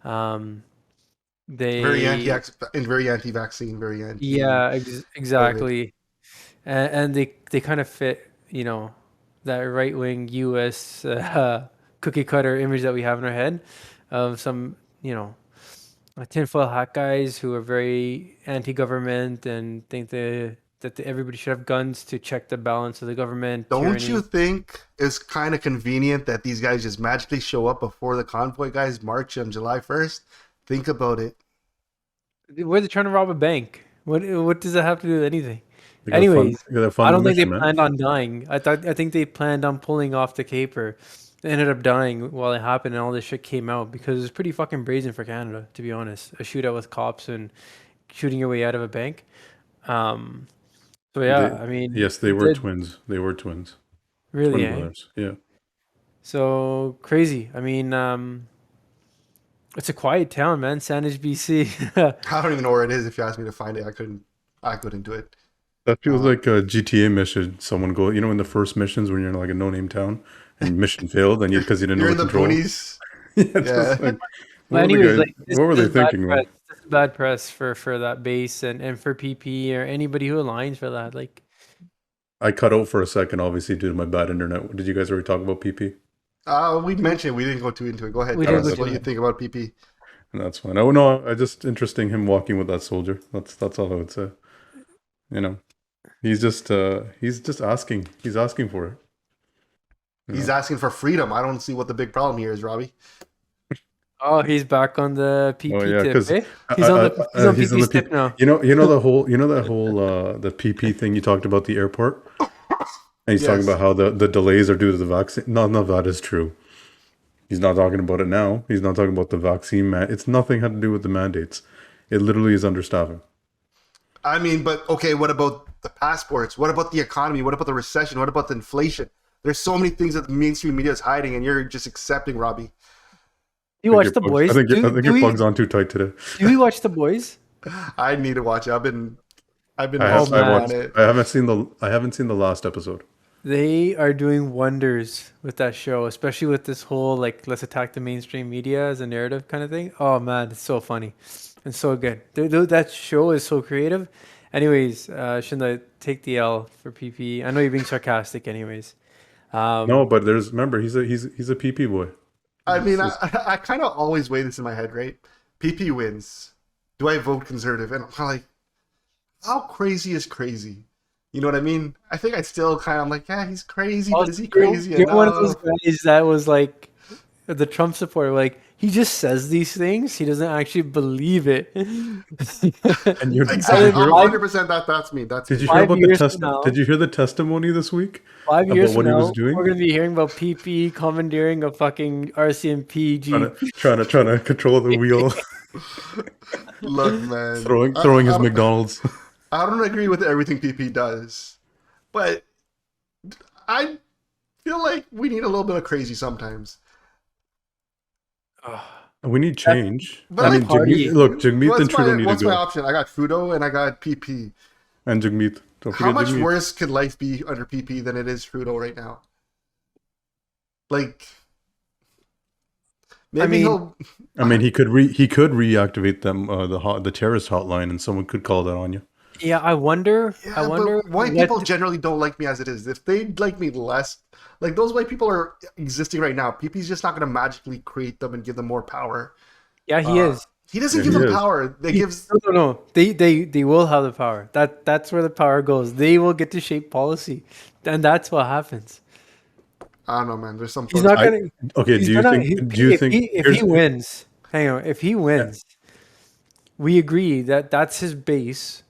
Um, Very they, very anti-vaccine, very yeah, anti-COVID. exactly, and they kind of fit, that right-wing U.S. Cookie cutter image that we have in our head of some, tinfoil hat guys who are very anti-government and think everybody should have guns to check the balance of the government Don't you tyranny. think it's kind of convenient that these guys just magically show up before the convoy guys march on July 1st? Think about it. Were they trying to rob a bank? What does that have to do with anything? Anyways, They got to I fund the don't think they mission, man. planned on dying. I think they planned on pulling off the caper. They ended up dying while it happened, and all this shit came out because it's pretty fucking brazen for Canada, to be honest. A shootout with cops and shooting your way out of a bank. Um, so They, yeah, I mean, yes, they it were did twins. They were twins, really, twin eh? brothers. Yeah. So crazy. I mean, it's a quiet town, man. Saanich, BC. I don't even know where it is. If you asked me to find it, I couldn't do it. That feels Uh, like a GTA mission. Someone go, in the first missions when you're in like a no-name town and mission failed and you're, because you didn't know you're the in the control. boonies. Yeah, Yeah. just like But anyways, like what were this they is bad thinking, press. man? This is bad press for that base and for PP or anybody who aligns for that. Like, I cut out for a second, obviously due to my bad internet. Did you guys already talk about PP? We mentioned we didn't go too into it. Go ahead, we tell didn't Oh, go us that's what to you fine. it. think about PP. That's fine. Oh no, I just interesting him walking with that soldier. That's all I would say. You know, he's just asking. He's asking for it. You He's know. asking for freedom. I don't see what the big problem here is, Robbie. Oh, he's back on the Oh PP yeah, tip, because eh? He's on he's on the PP's PP. tip now. The whole the PP thing you talked about the airport, and he's talking Yes. about how the delays are due to the vaccine. None of that is true. He's not talking about it now. He's not talking about the vaccine It's nothing had to do with the mandates. It literally is understaffing. I mean, but okay, what about the passports? What about the economy? What about the recession? What about the inflation? There's so many things that the mainstream media is hiding, and you're just accepting, Robbie. You watch The Boys? I think your plug's on too tight today. Do we watch The Boys? I need to watch it. I've been I messing on watched. it. I haven't seen the last episode. They are doing wonders with that show, especially with this whole like let's attack the mainstream media as a narrative kind of thing. Oh man, it's so funny and so good. That show is so creative. Anyways, shouldn't I take the L for PP? I know you're being sarcastic. Anyways, No, but remember he's a PP boy. I mean, I kind of always weigh this in my head, right? PP wins. Do I vote conservative? And I'm kind of like, how crazy is crazy? You know what I mean? I think I still kind of like, yeah, he's crazy, but is he crazy You're one of those enough? guys that was like the Trump supporter. Like he just says these things. He doesn't actually believe it. And you're Exactly, Did 100%. That's me. That's you me. hear 5 about years the from now- Did you hear the testimony this week 5 about years what from he was now, doing? we're gonna be hearing about PP commandeering a fucking RCMP Jeep. Trying to control the wheel, Look, man. throwing his McDonald's. I don't agree with everything PP does, but I feel like we need a little bit of crazy sometimes. We need change. But I like mean, party. Jagmeet and Trudeau need to What's my go. option? I got Trudeau and I got PP. And Jagmeet. Don't How forget much Jagmeet. worse could life be under PP than it is Trudeau right now? Like, maybe mean- he'll. I mean, he could reactivate them the terrorist hotline, and someone could call that on you. Yeah, I wonder. Yeah, I wonder. but white what- people generally don't like me as it is. If they like me less, like those white people are existing right now. PP's just not going to magically create them and give them more power. Yeah, he is. He doesn't Yeah, give he them is. power. They gives. No. They will have the power. That's where the power goes. They will get to shape policy, and that's what happens. I don't know, man. There's some. He's not I- gonna. Okay, he's do you gonna- think? Do you if think? if he wins? Hang on. If he wins, we agree that that's his base.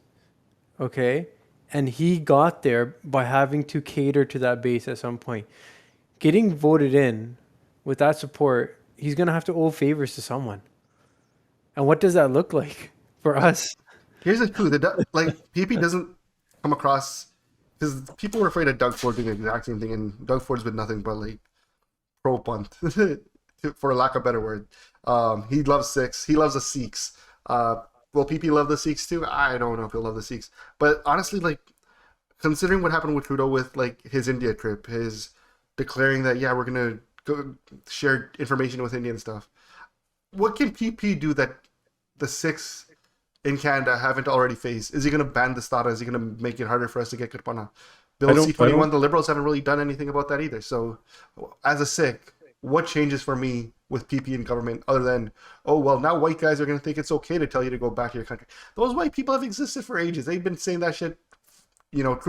Okay, and he got there by having to cater to that base at some point. Getting voted in with that support, he's gonna have to owe favors to someone. And what does that look like for us? Here's the truth. Like PP doesn't come across because people were afraid of Doug Ford doing the exact same thing, and Doug Ford's been nothing but like pro punt, for lack of a better word. He loves Sikhs. He loves the Sikhs. Will PP love the Sikhs too? I don't know if he'll love the Sikhs. But honestly, like considering what happened with Trudeau with like his India trip, his declaring that we're gonna go share information with India and stuff. What can PP do that the Sikhs in Canada haven't already faced? Is he going to ban the Stata? Is he going to make it harder for us to get Kirpana? Bill I C-21, don't- the Liberals haven't really done anything about that either. So as a Sikh, what changes for me with PP in government other than, oh, well, now white guys are going to think it's okay to tell you to go back to your country. Those white people have existed for ages. They've been saying that shit. You know,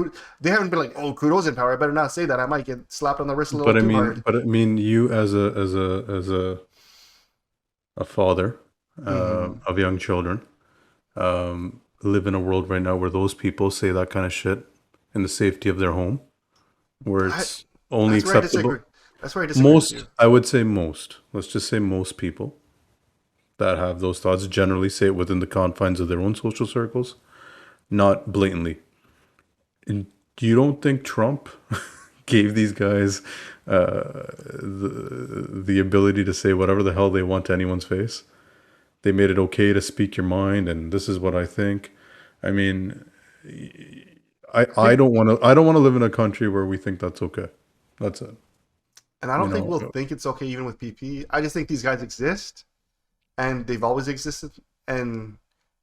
they haven't been like, oh, Trudeau's in power. I better not say that. I might get slapped on the wrist a little too hard. But I mean, you as a father of young children live in a world right now where those people say that kind of shit in the safety of their home, where it's only That's where I acceptable. disagree. That's where I disagree with you. Most, I would say most. Let's just say most people that have those thoughts generally say it within the confines of their own social circles, not blatantly. And you don't think Trump gave these guys the ability to say whatever the hell they want to anyone's face? They made it okay to speak your mind, and this is what I think. I mean, I don't want to live in a country where we think that's okay. That's it. And I don't think know, we'll think it's okay even with PP. I just think these guys exist, and they've always existed, and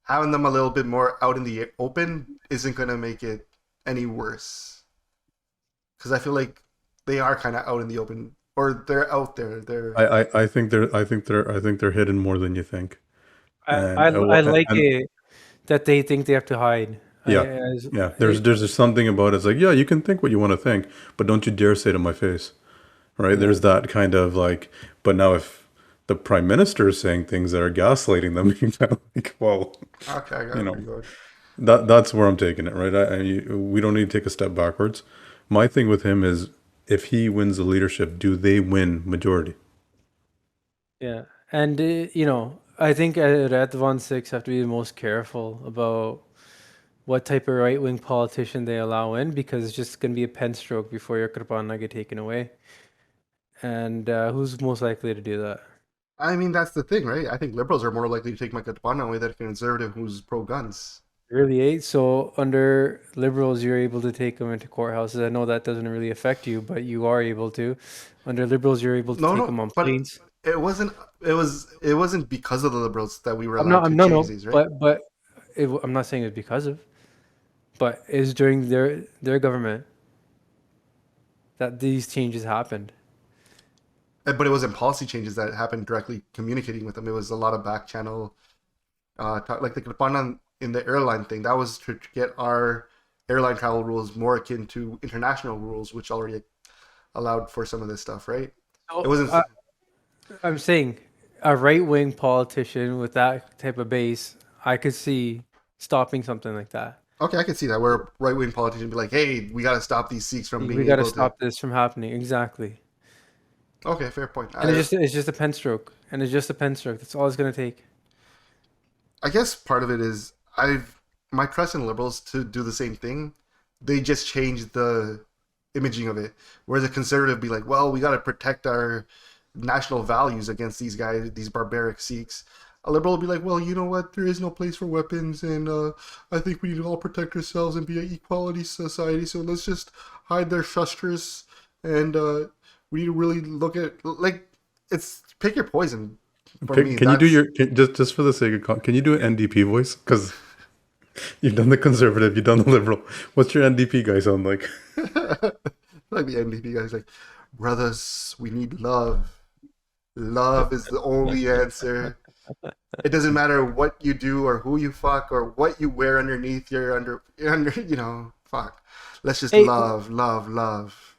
having them a little bit more out in the open isn't going to make it any worse. Because I feel like they are kind of out in the open, or they're out there. I think they're hidden more than you think. I like it that they think they have to hide. Yeah. Yeah, there's just something about it. It's like, yeah, you can think what you want to think, but don't you dare say to my face, right? There's that kind of like. But now, if the prime minister is saying things that are gaslighting them, you're kind of like, well, Okay, I got you know, pretty good. that's where I'm taking it, right? We don't need to take a step backwards. My thing with him is, if he wins the leadership, do they win majority? Yeah, and I think Red Von Six have to be the most careful about what type of right wing politician they allow in, because it's just going to be a pen stroke before your Kripana get taken away. And who's most likely to do that? I mean, that's the thing, right? I think liberals are more likely to take Mike Katapana away than a conservative who's pro-guns. Really, eh? So under liberals, you're able to take them into courthouses. I know that doesn't really affect you, but you are able to. Under liberals, you're able to take them on But planes. it wasn't because of the liberals that we were I'm allowed not. to No, change no. these, right? But I'm not saying it's because of, but it's during their government that these changes happened. But it wasn't policy changes that happened directly communicating with them. It was a lot of back channel, talk, like the Katapana in the airline thing. That was to get our airline travel rules more akin to international rules, which already allowed for some of this stuff, right? So, It wasn't. I'm saying a right wing politician with that type of base, I could see stopping something like that. Okay, I can see that. Where a right-wing politician be like, "Hey, we got to stop these Sikhs from being We got to able stop this from happening. Exactly. to." Okay, fair point. And it's just a pen stroke. And it's just a pen stroke. That's all it's gonna take. I guess part of it is my trust in liberals to do the same thing. They just changed the imaging of it. Whereas a conservative be like, "Well, we got to protect our national values against these guys, these barbaric Sikhs." A liberal will be like, "Well, you know what? There is no place for weapons, and I think we need to all protect ourselves and be an equality society. So let's just hide their shustras, and we need to really look at like it's pick your poison." For me, Can you do just for the sake of can you do an NDP voice? Because you've done the conservative, you've done the liberal. What's your NDP guy sound like? like the NDP guys like, "Brothers, we need love. Love is the only answer. It doesn't matter what you do or who you fuck or what you wear underneath your under fuck. Let's just Hey, love, love, love."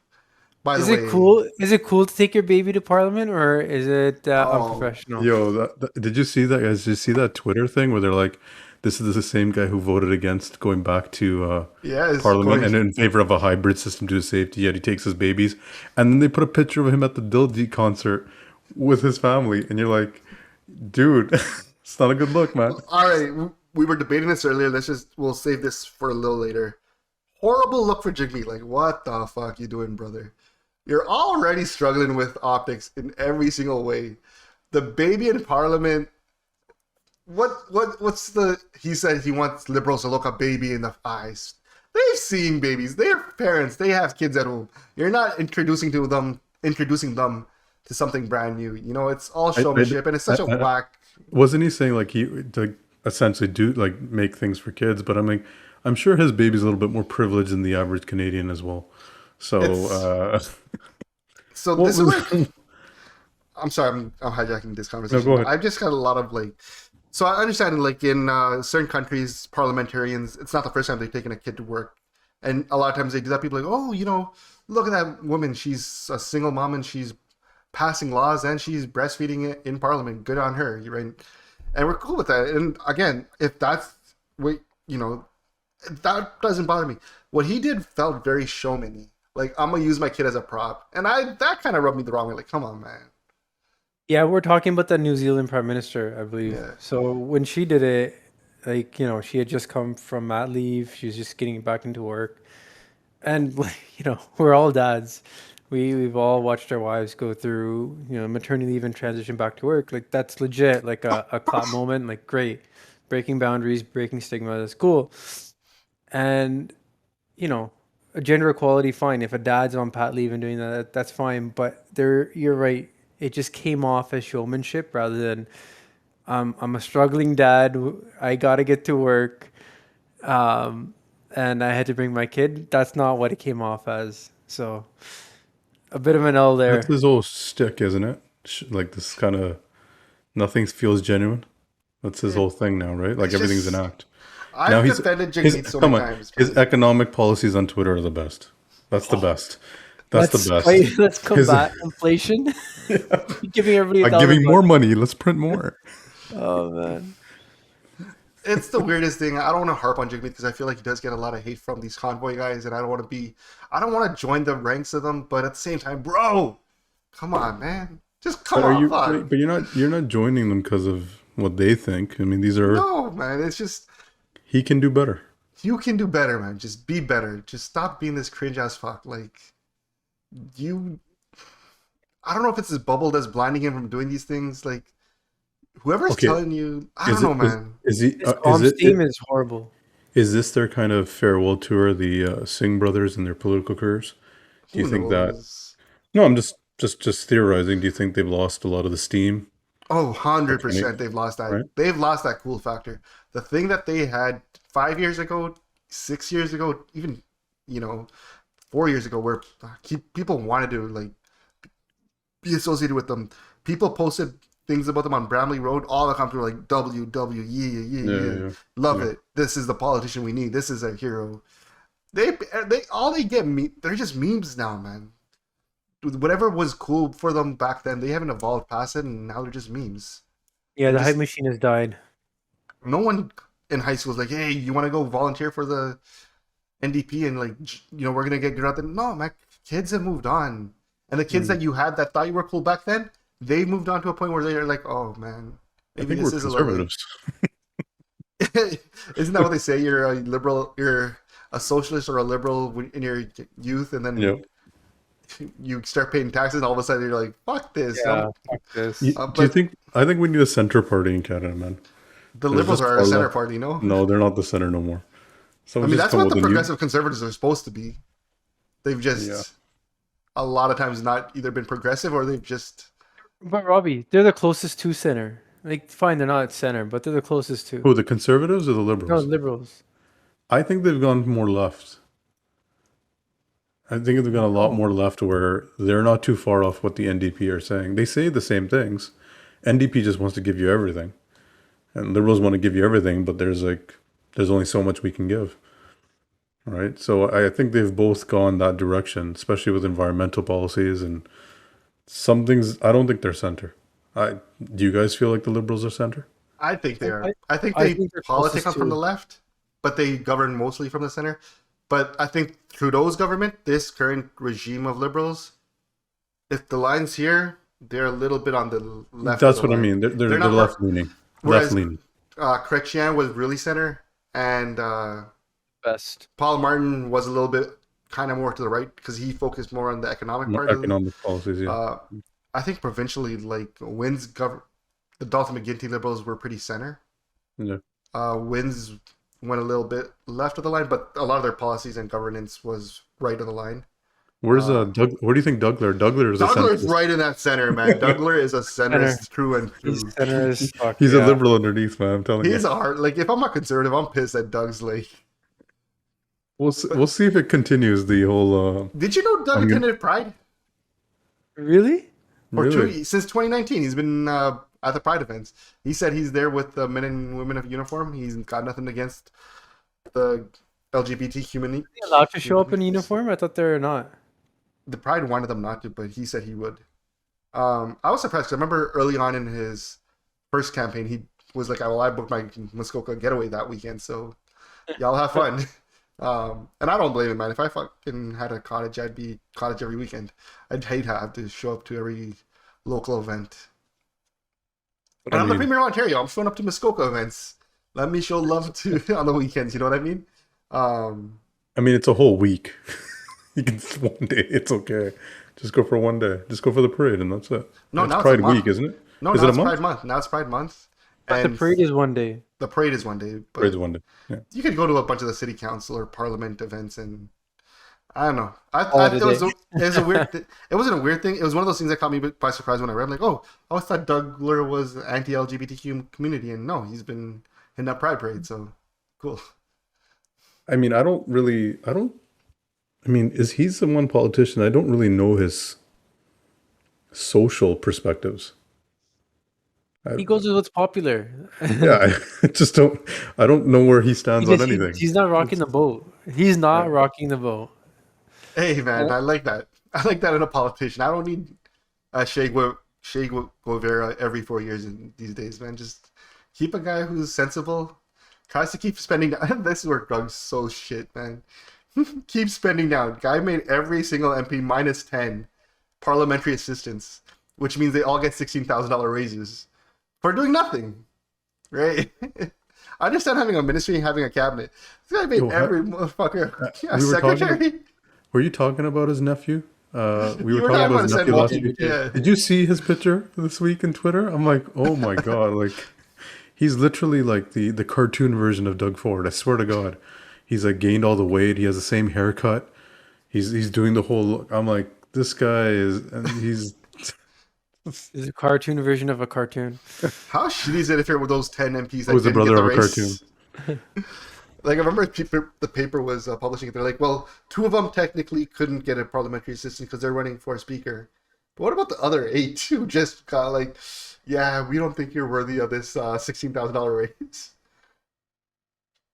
By the Is way, it cool? Is it cool to take your baby to Parliament, or is it unprofessional? Yo, did you see that, guys? Did you see that Twitter thing where they're like, this is the same guy who voted against going back to yeah, it's Parliament going- and in favor of a hybrid system due to safety, yet he takes his babies. And then they put a picture of him at the Diljit concert with his family. And you're like, dude, it's not a good look, man. All right, we were debating this earlier. We'll save this for a little later. Horrible look for Jigme. Like, what the fuck you doing, brother? You're already struggling with optics in every single way. The baby in Parliament. What's the? He said he wants liberals to look a baby in the eyes. They've seen babies. They're parents. They have kids at home. You're not introducing them to something brand new. You know, it's all showmanship, and it's such a whack. Wasn't he saying like he like essentially do like make things for kids? But I'm sure his baby's a little bit more privileged than the average Canadian as well. So So what this is was- like, I'm sorry, I'm hijacking this conversation. go ahead. I've just got a lot of like, so I understand like in certain countries, parliamentarians, it's not the first time they've taken a kid to work, and a lot of times they do that. People are like, oh, you know, look at that woman, she's a single mom and she's passing laws and she's breastfeeding it in Parliament. Good on her, right? And we're cool with that. And again, if that's what that doesn't bother me. What he did felt very showman-y. Like, I'm gonna use my kid as a prop, and that kind of rubbed me the wrong way. Like, come on, man. Yeah, we're talking about the New Zealand Prime Minister, I believe. Yeah. So when she did it, like, she had just come from mat leave. She was just getting back into work. And, we're all dads. We've all watched our wives go through, maternity leave and transition back to work. Like, that's legit, like a clap moment. Like, great. Breaking boundaries, breaking stigma, that's cool. And, gender equality, fine. If a dad's on pat leave and doing that, that's fine. But you're right. It just came off as showmanship rather than I'm a struggling dad. I got to get to work. And I had to bring my kid. That's not what it came off as. So a bit of an L there. That's his whole shtick, isn't it? Like this kind of nothing feels genuine. That's his whole thing now, right? Like It's everything's just- an act. I've defended Jigmeet so many times. His economic policies on Twitter are the best. That's the best. That's the best. Let's combat inflation. Giving everybody I'm $1 giving more bucks. money. Let's print more. Oh man. It's the weirdest thing. I don't want to harp on Jigmeet because I feel like he does get a lot of hate from these convoy guys, and I don't want to join the ranks of them. But at the same time, bro, come on, man, just come on. Fuck. But you're not joining them because of what they think. I mean, these are No, man, it's just he can do better. You can do better, man. Just be better. Just stop being this cringe ass fuck. Like you, I don't know if it's his bubble that's blinding him from doing these things. Like whoever's Okay, telling you, I is don't know, it man. is he His comms team is horrible. is this their kind of farewell tour, the Singh brothers and their political careers? Do you Who think that? knows? No, I'm just theorizing. Do you think they've lost a lot of the steam? Oh, Okay, 100% they've lost that. right? They've lost that cool factor. The thing that they had 5 years ago, 6 years ago, even, you know, 4 years ago, where people wanted to, like, be associated with them. People posted things about them on Bramley Road. All the comments were like, yeah. Love Yeah. it. This is the politician we need. This is our hero. They all they get, they're just memes now, man. Whatever was cool for them back then, they haven't evolved past it, and now they're just memes. Yeah, the Just hype machine has died. no one in high school is like, hey, you want to go volunteer for the NDP and like, we're gonna get good out there. No, my kids have moved on, and the kids that you had that thought you were cool back then, they moved on to a point where they're like, oh man, I maybe think this we're is a little. conservatives. Isn't that what they say? You're a liberal, you're a socialist or a liberal in your youth, and then Yep. you start paying taxes, and all of a sudden you're like, fuck this. Yeah, fuck this. Do you But think? I think we need a center party in Canada, man. the There's liberals just are far a center left. party, no? No, they're not the center no more. I Someone mean, just that's come what with the a new. progressive conservatives are supposed to be. They've just Yeah. a lot of times not either been progressive or they've just. But Robbie, they're the closest to center. Like, fine, they're not center, but they're the closest to. Who, the conservatives or the No, liberals? liberals. I think they've gone more left. I think they've gone a lot more left where they're not too far off what the NDP are saying. They say the same things. NDP just wants to give you everything. And liberals want to give you everything, but there's only so much we can give. Right? So I think they've both gone that direction, especially with environmental policies and some things. I don't think they're center. Do you guys feel like the liberals are center? I think they are. I- I think I they think they're politic closest from to- the left, but they govern mostly from the center. But I think Trudeau's government, this current regime of liberals, if the line's here, they're a little bit on the left. That's of the what I line. mean. They're not left leaning. Whereas Left leaning. Chrétien was really center, and Best. Paul Martin was a little bit kind of more to the right because he focused more on the economic part. Economic policies, yeah. I think provincially, like the Dalton McGuinty liberals were pretty center. Yeah. Wins went a little bit left of the line, but a lot of their policies and governance was right of the line. Where's Doug? Where do you think Dougler? Dougler is a Dougler's centrist. right in that center, man. Dougler is a centrist through and through. He's center as fuck. He's yeah. a liberal underneath, man. I'm telling He's you. a hard. Like if I'm not conservative, I'm pissed at Doug's. Like, We'll see if it continues the whole. did you know Doug attended Pride? Really? Really? Since 2019, he's been at the Pride events. He said he's there with the men and women of uniform. He's got nothing against the LGBT community. Are they allowed to show up in uniform? I thought they're not. The Pride wanted them not to, but he said he would. I was surprised because I remember early on in his first campaign, he was like, "I booked my Muskoka getaway that weekend, so y'all have fun." And I don't blame him, man. If I fucking had a cottage, I'd be cottage every weekend. I'd hate to have to show up to every local event. But And I I'm the mean, Premier of Ontario. I'm showing up to Muskoka events. Let me show love to on the weekends. You know what I mean? it's a whole week. You can one day. It's okay. Just go for one day. Just go for the parade, and that's it. No, It's now it's a Pride month. Week, isn't it? No, Is now it a it's month? Pride Month. Now it's Pride Month. But the parade is one day. The parade is one day. But Parade's one day. Yeah. you could go to a bunch of the city council or parliament events, and I don't know. It It was a weird. It wasn't a weird thing. It was one of those things that caught me by surprise when I read. I'm like, oh, I always thought Dougler was anti-LGBTQ community, and no, he's been in that Pride parade. So cool. He's the one politician. I don't really know his social perspectives. He goes with what's popular. Yeah, I don't know where he stands on anything. He's not rocking the boat. He's not rocking the boat. Hey man, I like that. I like that in a politician. I don't need a Che Guevara every 4 years these days, man. Just keep a guy who's sensible, tries to keep spending down. This is where Doug's so shit, man. Keep spending down. Guy made every single MP minus 10 parliamentary assistants, which means they all get $16,000 raises for doing nothing, right? I understand having a ministry and having a cabinet. This guy made Yo, every motherfucker a we were talking. secretary. Were you talking about his nephew? We You were were talking talking about about his his nephew last nephew. week. Yeah. Did you see his picture this week in Twitter? I'm like, oh my god, like he's literally like the cartoon version of Doug Ford. I swear to God, he's like gained all the weight. He has the same haircut. He's doing the whole look. I'm like, this guy is, and he's Is a cartoon version of a cartoon. How shitty is it if you're with those 10 MPs that was the didn't get brother the of a race? cartoon. Like, I remember the paper was publishing it. They're like, well, 2 of them technically couldn't get a parliamentary assistant because they're running for a speaker. But what about the other 8 who just got like, yeah, we don't think you're worthy of this $16,000 raise?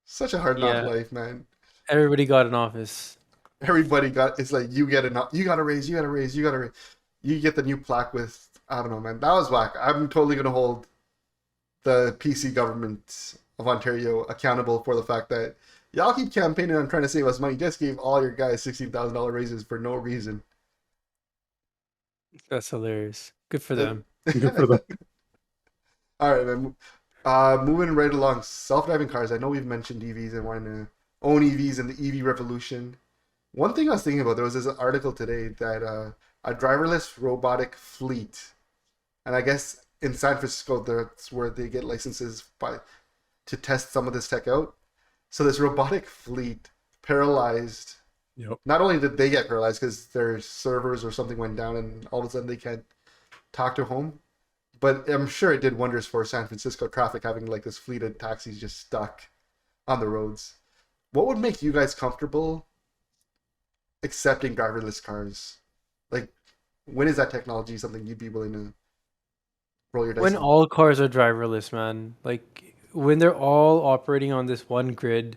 Such a hard knock Yeah. life, man. Everybody got an office. Everybody got, it's like, you got a raise, you got a raise, you got a raise. You get the new plaque with, I don't know, man. That was whack. I'm totally going to hold the PC government of Ontario accountable for the fact that y'all keep campaigning on trying to save us money. You just gave all your guys $16,000 raises for no reason. That's hilarious. Good for them. Good for them. All right, man. Moving right along, self-driving cars. I know we've mentioned EVs and wanting to own EVs and the EV revolution. One thing I was thinking about, there was this article today that a driverless robotic fleet, and I guess in San Francisco, that's where they get licenses to test some of this tech out. So this robotic fleet paralyzed. Yep. Not only did they get paralyzed because their servers or something went down and all of a sudden they can't talk to home, but I'm sure it did wonders for San Francisco traffic having like this fleet of taxis just stuck on the roads. What would make you guys comfortable accepting driverless cars? Like, when is that technology something you'd be willing to roll your dice When on? all cars are driverless, man. Like when they're all operating on this one grid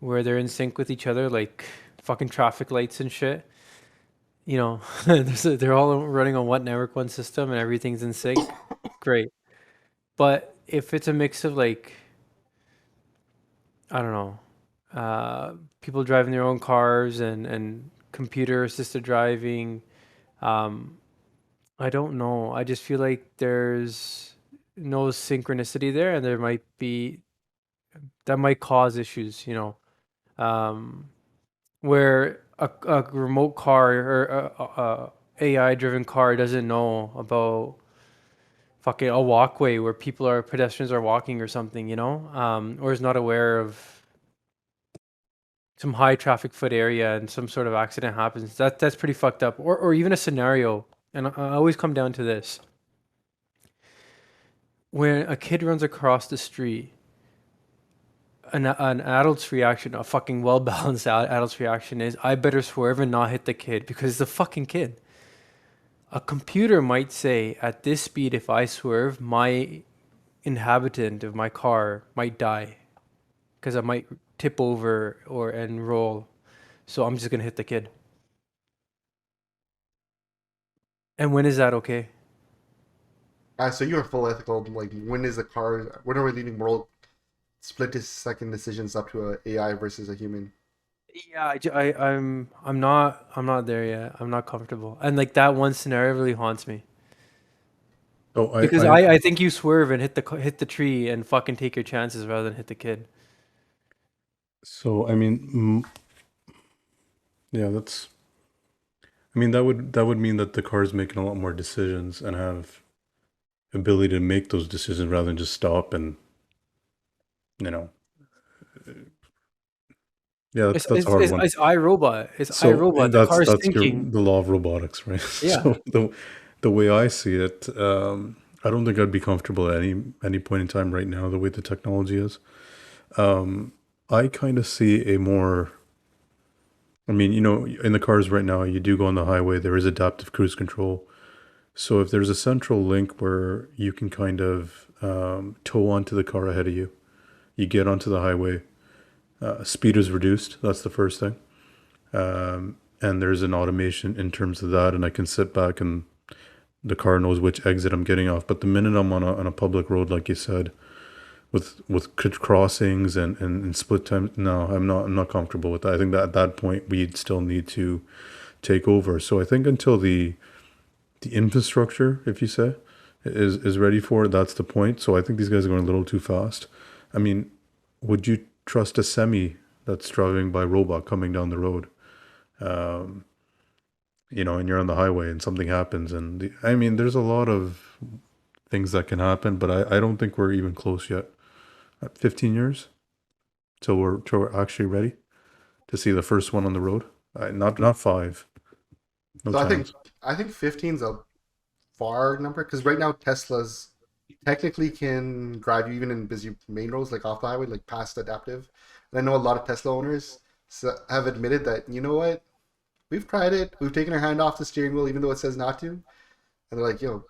where they're in sync with each other, like fucking traffic lights and shit. You know, they're all running on one network, one system, and everything's in sync. Great. But if it's a mix of like, I don't know, people driving their own cars and computer assisted driving, I don't know. I just feel like there's no synchronicity there, and that might cause issues, you know. Where a remote car or a AI driven car doesn't know about fucking a walkway where pedestrians are walking or something, you know, or is not aware of some high traffic foot area and some sort of accident happens. That's pretty fucked up. Or even a scenario, and I always come down to this: when a kid runs across the street, an adult's reaction, a fucking well balanced adult's reaction is, I better swerve and not hit the kid because it's a fucking kid. A computer might say, at this speed, if I swerve, my inhabitant of my car might die because I might tip over and roll. So I'm just gonna hit the kid. And when is that okay? So you're full ethical. Like, when are we leaving world split-second decisions up to a AI versus a human? Yeah, I'm not there yet. I'm not comfortable, and like that one scenario really haunts me Oh, because I think you swerve and hit the tree and fucking take your chances rather than hit the kid. So I mean, yeah, that's. I mean, that would mean that the car's making a lot more decisions and have ability to make those decisions rather than just stop and, you know. Yeah, It's that's a hard one. it's iRobot. It's So iRobot. The car's thinking. the law of robotics, right? Yeah. So the way I see it, I don't think I'd be comfortable at any point in time right now. The way the technology is, I kind of see a more. I mean, you know, in the cars right now, you do go on the highway. There is adaptive cruise control. So if there's a central link where you can kind of tow onto the car ahead of you, you get onto the highway. Speed is reduced. That's the first thing. And there's an automation in terms of that. And I can sit back and the car knows which exit I'm getting off. But the minute I'm on a public road, like you said, with crossings and split time, no, I'm not comfortable with that. I think that at that point we'd still need to take over. So I think until the infrastructure, if you say, is ready for it, that's the point. So I think these guys are going a little too fast. I mean, would you trust a semi that's driving by robot coming down the road? Um, and you're on the highway and something happens, and I mean, there's a lot of things that can happen, but I don't think we're even close yet. 15 years till we're actually ready to see the first one on the road. Not 5. No So chance. I think 15 is a far number because right now Teslas technically can drive you even in busy main roads like off the highway, like past adaptive. And I know a lot of Tesla owners have admitted that, you know what, we've tried it, we've taken our hand off the steering wheel even though it says not to, and they're like, yo,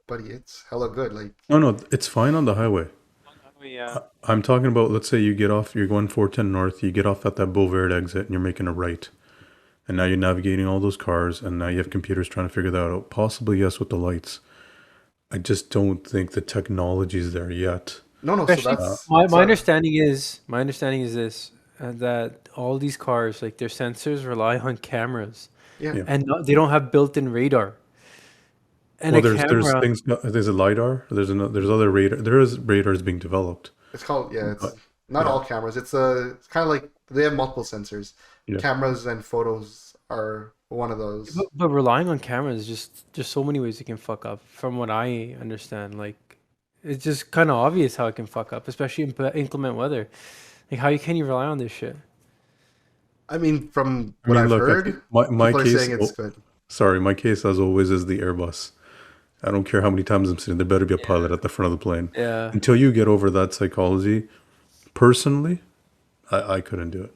buddy, it's hella good. Like, No, it's fine on the highway. Yeah. I'm talking about, let's say you get off, you're going 410 north, you get off at that Beauvert exit and you're making a right. And now you're navigating all those cars and now you have computers trying to figure that out. Possibly, yes, with the lights. I just don't think the technology is there yet. no, so Especially, that's my sorry. understanding is this that all these cars, like their sensors rely on cameras, Yeah. Yeah. and they don't have built-in radar. And Well, a there's camera, things. There's a lidar. There's other radar. There is radars being developed. It's called, yeah, it's But not yeah, all cameras. It's kind of like they have multiple sensors. yeah. Cameras and photos are one of those. but relying on cameras is just so many ways it can fuck up. From what I understand, like it's just kind of obvious how it can fuck up, especially in inclement weather. Like can you rely on this shit? I mean, from I what mean, I've look, heard, my people are case. saying it's good. Sorry, my case as always is the Airbus. I don't care how many times I'm sitting. There better be a pilot at the front of the plane. Yeah. Until you get over that psychology, personally, I couldn't do it.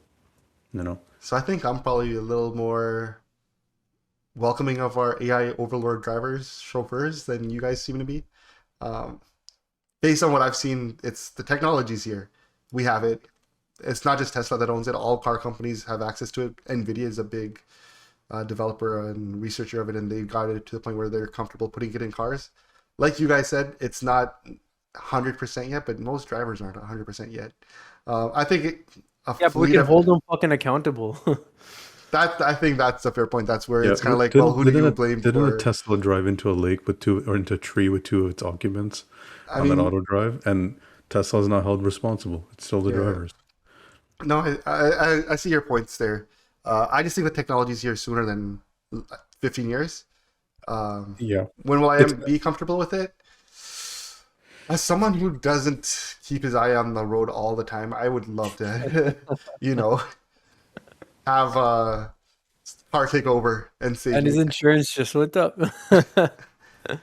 You know. So I think I'm probably a little more welcoming of our AI overlord drivers, chauffeurs than you guys seem to be. Um, Based on what I've seen, it's the technology's here. We have it. It's not just Tesla that owns it. All car companies have access to it. NVIDIA is a big developer and researcher of it, and they got it to the point where they're comfortable putting it in cars. Like you guys said, it's not 100% yet, but most drivers aren't 100% yet. I think a Yeah, but we fleet can of hold them fucking accountable. that. I think that's a fair point. That's where Yeah. it's kind of like, well, who do you blame Didn't a for? Tesla drive into a lake with or into a tree with 2 of its occupants I on that mean, auto drive? And Tesla's not held responsible. It's still the yeah. drivers. No, I see your points there. I just think the technology's here sooner than 15 years. Yeah. When will I It's be comfortable with it? As someone who doesn't keep his eye on the road all the time, I would love to, you know, have a car take over and save And his me. insurance just went up.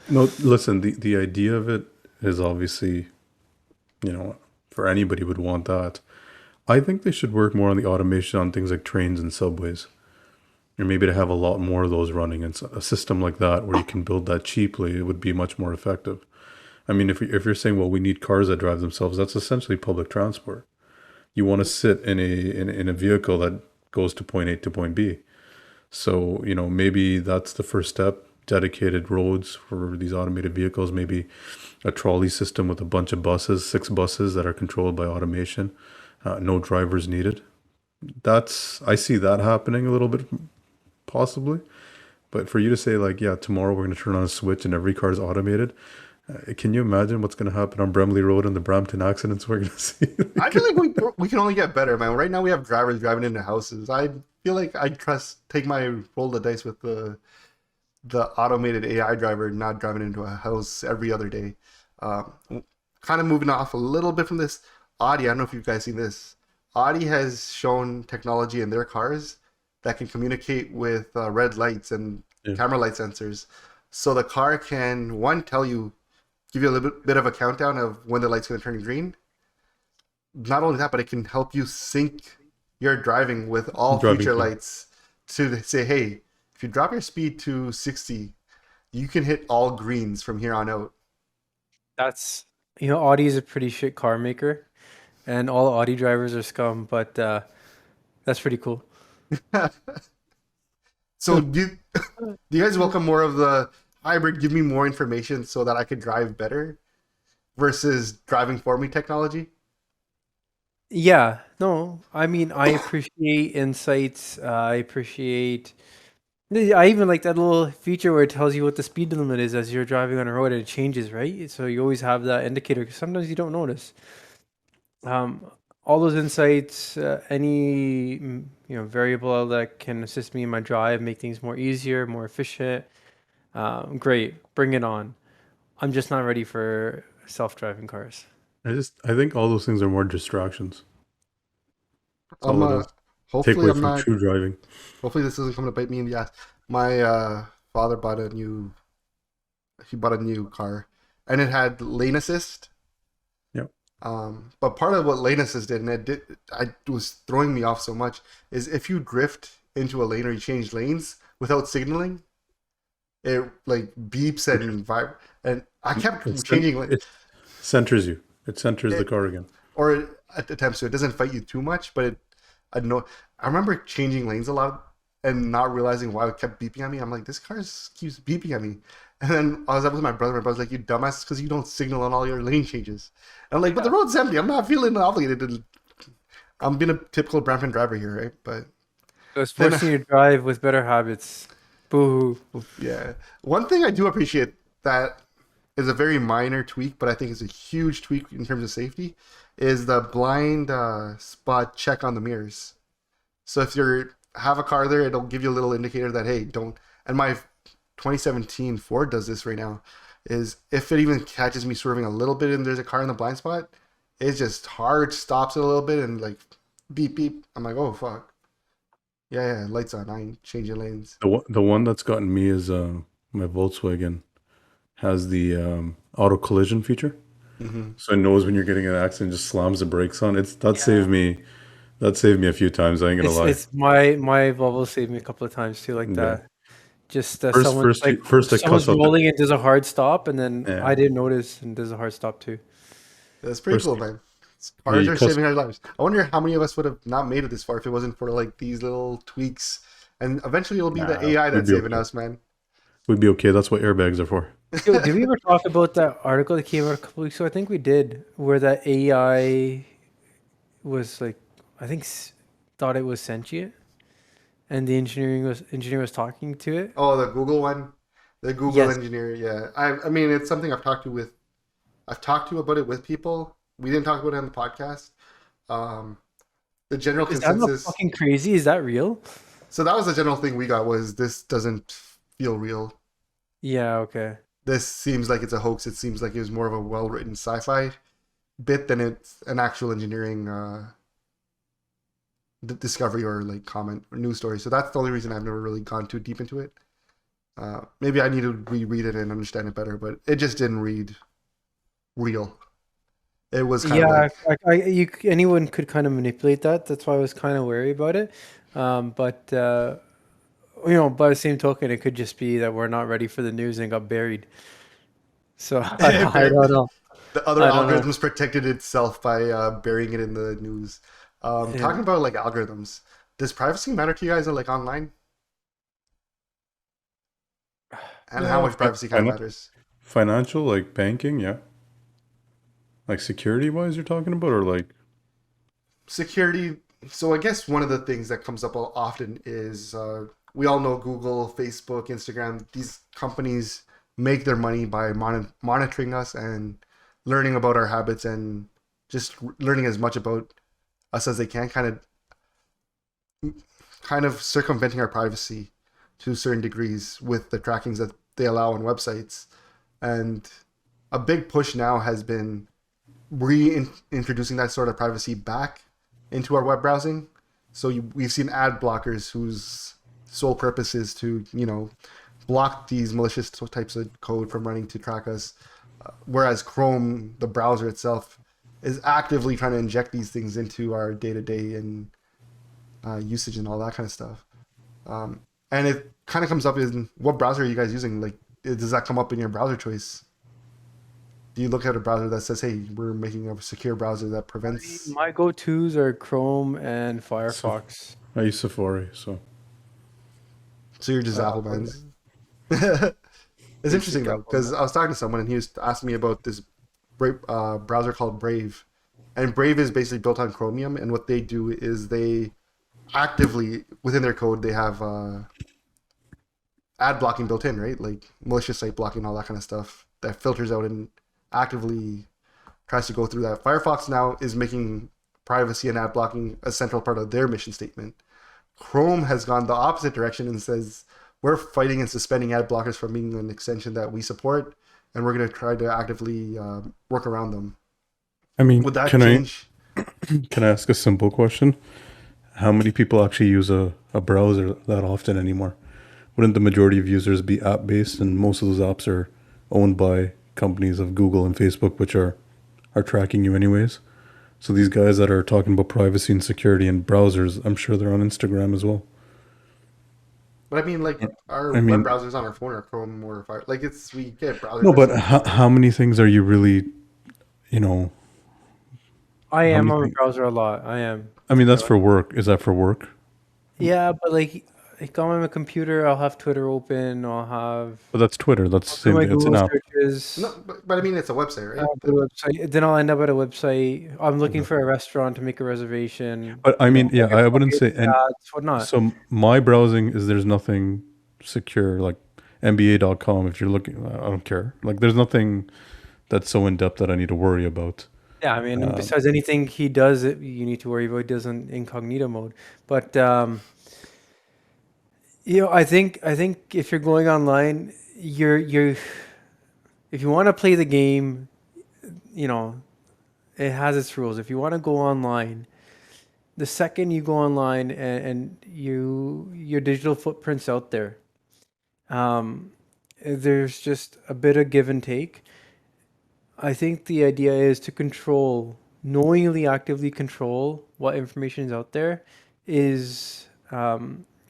No, listen, the idea of it is obviously, for anybody would want that. I think they should work more on the automation on things like trains and subways. Or maybe to have a lot more of those running. And a system like that where you can build that cheaply, it would be much more effective. I mean, if you're saying, well, we need cars that drive themselves, that's essentially public transport. You want to sit in a vehicle that goes to point A to point B. So, maybe that's the first step. Dedicated roads for these automated vehicles, maybe a trolley system with a bunch of buses, 6 buses that are controlled by automation, no drivers needed. I see that happening a little bit, possibly. But for you to say, like, yeah, tomorrow we're going to turn on a switch and every car is automated, can you imagine what's going to happen on Bremley Road and the Brampton accidents we're going to see? I feel like we can only get better, man. Right now we have drivers driving into houses. I feel like I take my roll of the dice with the automated AI driver not driving into a house every other day. Kind of moving off a little bit from this, Audi, I don't know if you guys seen this. Audi has shown technology in their cars that can communicate with red lights and camera light sensors. So the car can, one, give you a little bit of a countdown of when the light's going to turn green. Not only that, but it can help you sync your driving with all future lights to say, hey, if you drop your speed to 60, you can hit all greens from here on out. That's, Audi is a pretty shit car maker, and all Audi drivers are scum, but that's pretty cool. So do you guys welcome more of the hybrid, give me more information so that I could drive better versus driving for me technology? Yeah, no, I mean, I appreciate insights. I even like that little feature where it tells you what the speed limit is as you're driving on a road and it changes, right? So you always have that indicator because sometimes you don't notice. All those insights, any variable that can assist me in my drive, make things more easier, more efficient. Great, bring it on. I'm just not ready for self-driving cars. I think all those things are more distractions. That's I'm all it is. Take hopefully away I'm from not. true driving. Hopefully this doesn't come to bite me in the ass. My father bought a new. He bought a new car, and it had lane assist. Yep. But part of what lane assist did, and I was throwing me off so much, is if you drift into a lane or you change lanes without signaling, it like beeps and vibrates. And I kept changing lanes. It centers you. It centers the car again. Or it attempts to. It doesn't fight you too much, but I know. I remember changing lanes a lot and not realizing why it kept beeping at me. I'm like, this car keeps beeping at me. And then I was up with my brother. My brother's like, you dumbass, because you don't signal on all your lane changes. And I'm like, but the road's empty. I'm not feeling obligated to. I'm being a typical Brampton driver here, right? But So it's forcing you to drive with better habits. Boo. yeah, one thing I do appreciate that is a very minor tweak, but I think it's a huge tweak in terms of safety, is the blind spot check on the mirrors. So if you have a car there, it'll give you a little indicator that, hey, don't. And my 2017 Ford does this right now. Is if it even catches me swerving a little bit and there's a car in the blind spot, it just hard stops it a little bit and like beep beep. I'm like, oh fuck. Yeah, lights on. I ain't changing lanes. The one that's gotten me is my Volkswagen has the auto collision feature. So it knows when you're getting in an accident, just slams the brakes on. Saved me. That saved me a few times. I ain't gonna lie. It's my Volvo saved me a couple of times too, like that. Just someone's rolling and does a hard stop, and then I didn't notice and does a hard stop too. That's pretty cool, man. Cars are saving our lives. I wonder how many of us would have not made it this far if it wasn't for like these little tweaks. And eventually it'll be the AI that's saving us, man. We'd be okay. That's what airbags are for. Did we ever talk about that article that came out a couple weeks ago? I think we did, where that AI was like, I think thought it was sentient, and the engineer was talking to it. Oh, the Google one, the Google engineer. Yeah, I mean it's something I've talked to about it with people. We didn't talk about it on the podcast. The general consensus. Is that fucking crazy? Is that real? So that was the general thing we got, was this doesn't feel real. Yeah. Okay. This seems like it's a hoax. It seems like it was more of a well-written sci-fi bit than it's an actual engineering discovery or like comment or news story. So that's the only reason I've never really gone too deep into it. Maybe I need to reread it and understand it better, but it just didn't read real. It was kind of like, anyone could kind of manipulate that. That's why I was kind of wary about it. But by the same token, it could just be that we're not ready for the news and got buried. So I don't know. The other algorithms protected itself by burying it in the news. Talking about like algorithms, does privacy matter to you guys like online? And how much privacy kind of matters? Financial, like banking, yeah. Like security wise, you're talking about, or like security. So I guess one of the things that comes up often is we all know Google, Facebook, Instagram. These companies make their money by monitoring us and learning about our habits and just learning as much about us as they can, kind of circumventing our privacy to certain degrees with the trackings that they allow on websites. And a big push now has been reintroducing that sort of privacy back into our web browsing. So we've seen ad blockers whose sole purpose is to, block these malicious types of code from running to track us. Whereas Chrome, the browser itself, is actively trying to inject these things into our day-to-day and usage and all that kind of stuff. And it kind of comes up in, what browser are you guys using? Like, does that come up in your browser choice? Do you look at a browser that says, hey, we're making a secure browser that prevents... My go-tos are Chrome and Firefox. I use Safari, so you're just Apple man. It's interesting though, because I was talking to someone and he was asking me about this browser called Brave. And Brave is basically built on Chromium, and what they do is they actively, within their code, they have ad blocking built in, right? Like malicious site blocking, all that kind of stuff that filters out and actively tries to go through that. Firefox now is making privacy and ad blocking a central part of their mission statement. Chrome has gone the opposite direction and says we're fighting and suspending ad blockers from being an extension that we support, and we're going to try to actively work around them. I mean, Would that change? Can I ask a simple question? How many people actually use a browser that often anymore? Wouldn't the majority of users be app-based, and most of those apps are owned by companies of Google and Facebook, which are tracking you anyways? So these guys that are talking about privacy and security and browsers, I'm sure they're on Instagram as well. But I mean, like, our web browsers on our phone are Chrome or Fire. Like, we get browsers. No, but how many things are you really, you know? I am on a browser a lot. I am. I mean, that's for work. Is that for work? Yeah, but like on my computer, I'll have Twitter open. I'll have. But that's Twitter. That's the same my thing. It's an Google app. searches. No, but I mean, it's a website, right? Then I'll end up at a website. I'm looking for a restaurant to make a reservation. But I mean, yeah, I wouldn't say. And whatnot. so my browsing is there's nothing secure, like NBA.com. If you're looking, I don't care. Like there's nothing that's so in depth that I need to worry about. Yeah, I mean, besides anything he does, you need to worry about. He does in incognito mode. But I think if you're going online, you're if you want to play the game, it has its rules. If you want to go online, the second you go online and your digital footprint's out there, there's just a bit of give and take. I think the idea is to knowingly, actively control what information is out there is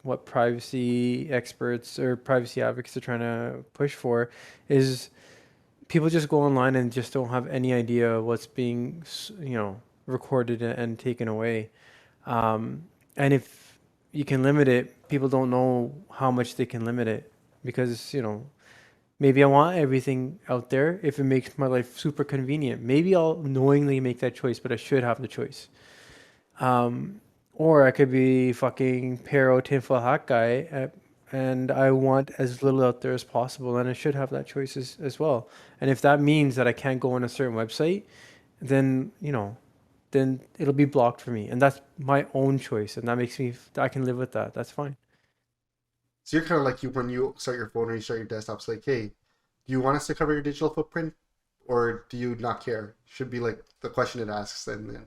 what privacy experts or privacy advocates are trying to push for is people just go online and just don't have any idea what's being, recorded and taken away. And if you can limit it, people don't know how much they can limit it because, maybe I want everything out there if it makes my life super convenient. Maybe I'll knowingly make that choice, but I should have the choice. Or I could be fucking Pero tinfoil hat guy and I want as little out there as possible, and I should have that choice as well. And if that means that I can't go on a certain website, then, then it'll be blocked for me. And that's my own choice, and that makes I can live with that. That's fine. So you're kind of like when you start your phone or you start your desktop, it's like, hey, do you want us to cover your digital footprint or do you not care? Should be like the question it asks, and then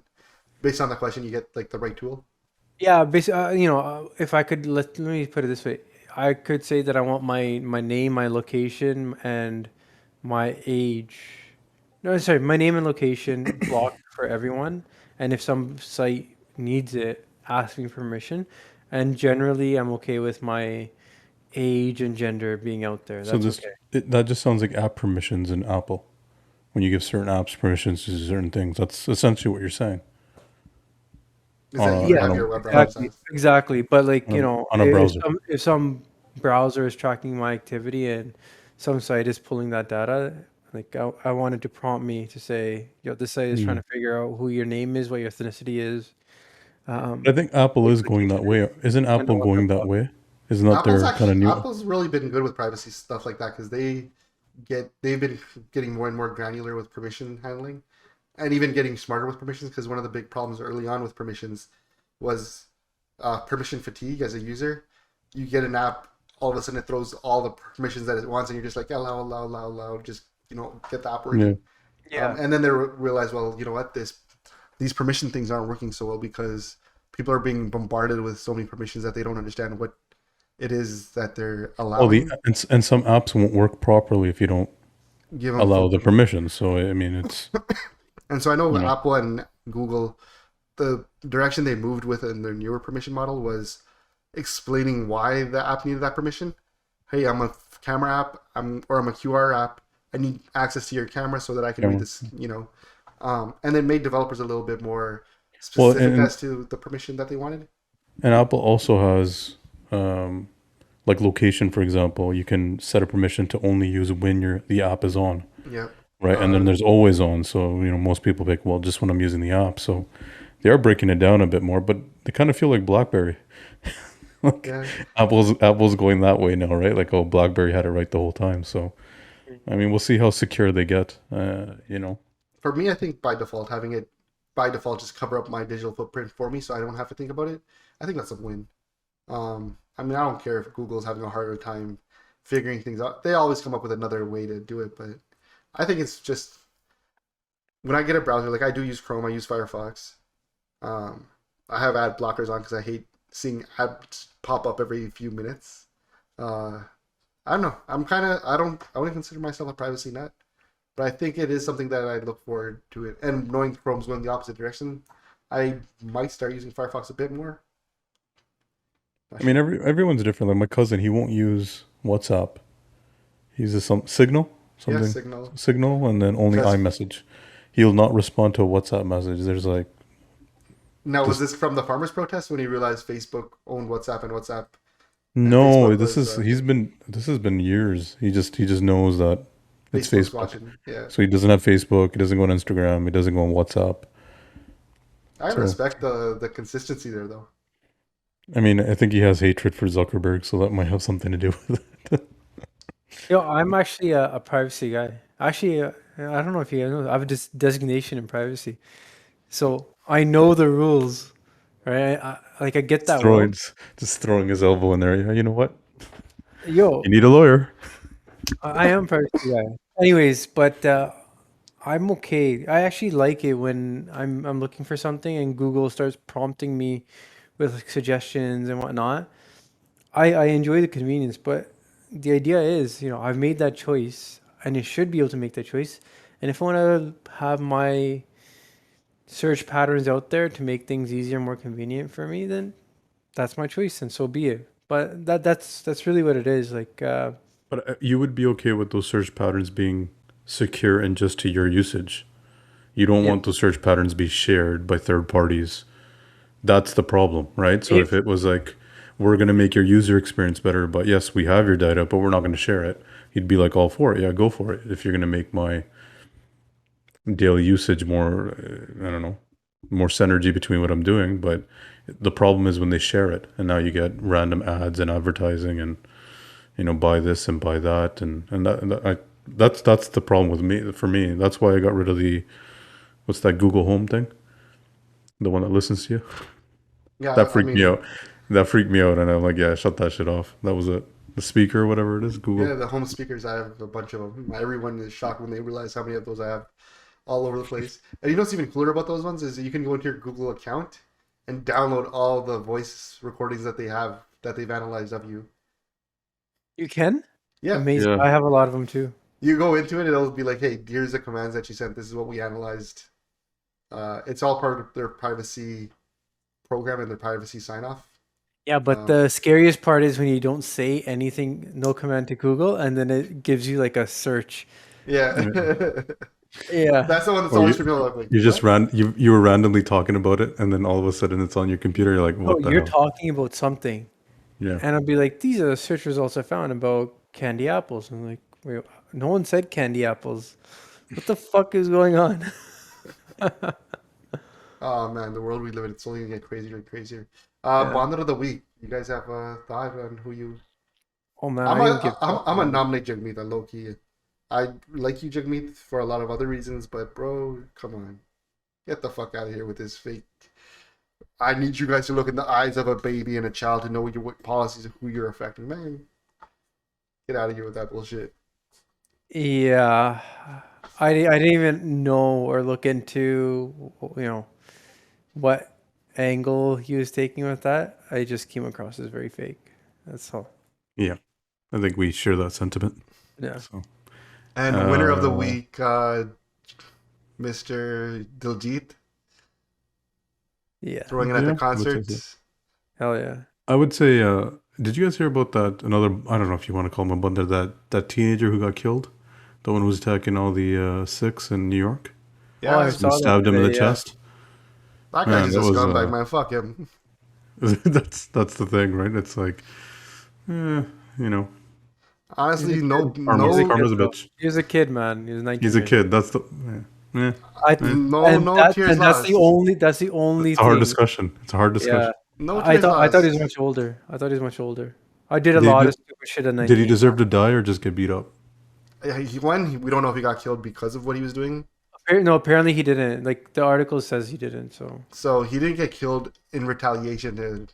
based on the question, you get like the right tool. Yeah, basically, if I could, let me put it this way. I could say that I want my name, my location, and my age. No, sorry, my name and location blocked for everyone. And if some site needs it, ask me permission. And generally, I'm okay with my age and gender being out there. That's that just sounds like app permissions in Apple. When you give certain apps permissions to certain things, that's essentially what you're saying. Exactly. But like, on a browser. If some browser is tracking my activity and some site is pulling that data, like I wanted to prompt me to say, this site is trying to figure out who your name is, what your ethnicity is. But I think Apple is going that way. Isn't Apple going that way? Isn't that their kind of new? Apple's really been good with privacy stuff like that because they've been getting more and more granular with permission handling, and even getting smarter with permissions. Because one of the big problems early on with permissions was permission fatigue as a user. You get an app, all of a sudden it throws all the permissions that it wants, and you're just like allow, just get the app working. Yeah. And then they realize, well, you know what, these permission things aren't working so well because people are being bombarded with so many permissions that they don't understand what it is that they're allowing. And some apps won't work properly if you don't allow the permissions. So I mean, it's. And so I know Apple and Google, the direction they moved with in their newer permission model was explaining why the app needed that permission. Hey, I'm a camera app. I'm a QR app. I need access to your camera so that I can read this. And it made developers a little bit more specific as to the permission that they wanted. And Apple also has, like location, for example. You can set a permission to only use when the app is on. Yeah. Right, and then there's always on. So most people think, well, just when I'm using the app. So they are breaking it down a bit more, but they kind of feel like BlackBerry. Apple's going that way now, right? Like, BlackBerry had it right the whole time. So, I mean, we'll see how secure they get. for me, I think by default, having it by default just cover up my digital footprint for me so I don't have to think about it. I think that's a win. I mean, I don't care if Google's having a harder time figuring things out. They always come up with another way to do it, but I think it's just when I get a browser, like I do use Chrome, I use Firefox. I have ad blockers on because I hate seeing ads pop up every few minutes. I don't know. I wouldn't consider myself a privacy nut, but I think it is something that I look forward to it. And knowing Chrome's going the opposite direction, I might start using Firefox a bit more. I mean, everyone's different. Like my cousin, he won't use WhatsApp. He uses some Signal, Yeah, something Signal. Signal, and then only Because- iMessage. He'll not respond to a WhatsApp message. There's like, Now, was this from the farmers' protest when he realized Facebook owned WhatsApp and WhatsApp? no, Facebook this was, is this has been years. He just knows that it's Facebook's Facebook. watching? Yeah, So he doesn't have Facebook. He doesn't go on Instagram. He doesn't go on WhatsApp. I So- respect the consistency there, though. I mean, I think he has hatred for Zuckerberg, so that might have something to do with it. Yo, I'm actually a privacy guy. Actually, I don't know if you guys know, I have a designation in privacy, so I know the rules, right? I get that one. Just throwing his elbow in there. Yeah, you know what? Yo, You need a lawyer. I am privacy guy. Anyways, but I'm okay. I actually like it when I'm looking for something and Google starts prompting me with like, suggestions and whatnot. I enjoy the convenience, but the idea is, I've made that choice and it should be able to make that choice. And if I want to have my search patterns out there to make things easier and more convenient for me, then that's my choice and so be it. But that's really what it is. Like, But you would be okay with those search patterns being secure and just to your usage. You don't Yeah. want those search patterns be shared by third parties. That's the problem, right? So if it was like, we're going to make your user experience better, but yes, we have your data, but we're not going to share it. You'd be like all for it. Yeah, go for it. If you're going to make my daily usage more, I don't know, more synergy between what I'm doing. But the problem is when they share it and now you get random ads and advertising and, buy this and buy that. That's the problem with me, for me. That's why I got rid of what's that Google Home thing? The one that listens to you? Yeah, That freaked me out. That freaked me out, and I'm like, yeah, shut that shit off. That was it. The speaker, whatever it is, Google. Yeah, the home speakers, I have a bunch of them. Everyone is shocked when they realize how many of those I have all over the place. And you know what's even cooler about those ones is that you can go into your Google account and download all the voice recordings that they've analyzed of you. you can? Yeah, Amazing. Yeah. I have a lot of them too. you go into it, it'll be like, hey, here's the commands that you sent. This is what we analyzed. It's all part of their privacy program and their privacy sign off. Yeah, but the scariest part is when you don't say anything, no command to Google, and then it gives you like a search. Yeah. Yeah. That's the one that's Or always freaking me out. Like, You just what? you were randomly talking about it, and then all of a sudden it's on your computer. You're like, what Oh, the you're hell? talking about something, Yeah. and I'll be like, these are the search results I found about candy apples. And I'm like, wait, no one said candy apples. What the fuck is going on? Oh man, the world we live in, it's only gonna get crazier and crazier. Bonder of the week. You guys have a thought on who you? Oh man, I'm I don't give. a nominate Jagmeet on low key. I like you, Jagmeet, for a lot of other reasons, but bro, come on, get the fuck out of here with this fake. I need you guys to look in the eyes of a baby and a child to know what policies and who you're affecting. Man, get out of here with that bullshit. Yeah, I didn't even know or look into, what angle he was taking with that. I just came across as very fake. That's all. Yeah. I think we share that sentiment. Yeah. So And winner of the Uh, week, Mr. Diljit, Yeah. throwing it at Yeah, the which concert. is it? Hell yeah. I would say, did you guys hear about that? Another, I don't know if you want to call him a bundler, that teenager who got killed? The one who was attacking all the Sikhs in New York? Yeah, Oh, I And saw that stabbed him in the today, yeah. chest? that Man, guy's just that a was, scumbag, man. Fuck him. that's the thing, right? It's like, you know, Honestly, no, karma's a bitch. He was a kid, man. He was 19. He's a kid. That's the, yeah. no tears that's lost. that's the only It's a hard thing. discussion. It's a hard discussion. Yeah. No I tears thought lost. he was much older. I did a Did he lot do- of stupid shit at 19. Did he deserve to die or just get beat up? We don't know if he got killed because of what he was doing. No, apparently he didn't. Like the article says he didn't. So So he didn't get killed in retaliation to,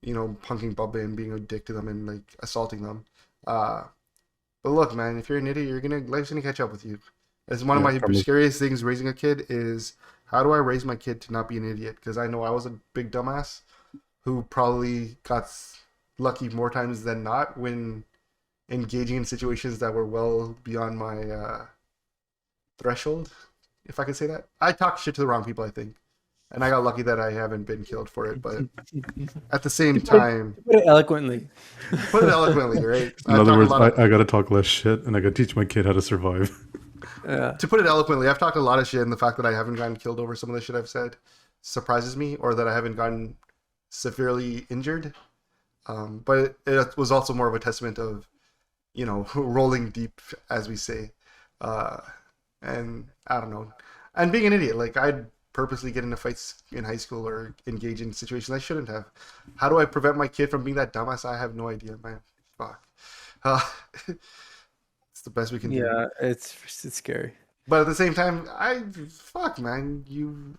punking Bubba and being a dick to them and like assaulting them. But look, man, if you're an idiot, life's gonna catch up with you. It's one of my probably. scariest things raising a kid is how do I raise my kid to not be an idiot? Because I know I was a big dumbass who probably got lucky more times than not when engaging in situations that were well beyond my threshold, if I can say that. I talked shit to the wrong people, I think. And I got lucky that I haven't been killed for it, but at the same time, put it eloquently. put it eloquently, right? In other words, I gotta talk less shit, and I gotta teach my kid how to survive. Yeah. To put it eloquently, I've talked a lot of shit, and the fact that I haven't gotten killed over some of the shit I've said surprises me, or that I haven't gotten severely injured. But it was also more of a testament of, rolling deep, as we say. And I don't know. And being an idiot, like I'd purposely get into fights in high school or engage in situations I shouldn't have. How do I prevent my kid from being that dumbass? I have no idea, man. Fuck. It's the best we can do. Yeah, it's scary. But at the same time, fuck, man. You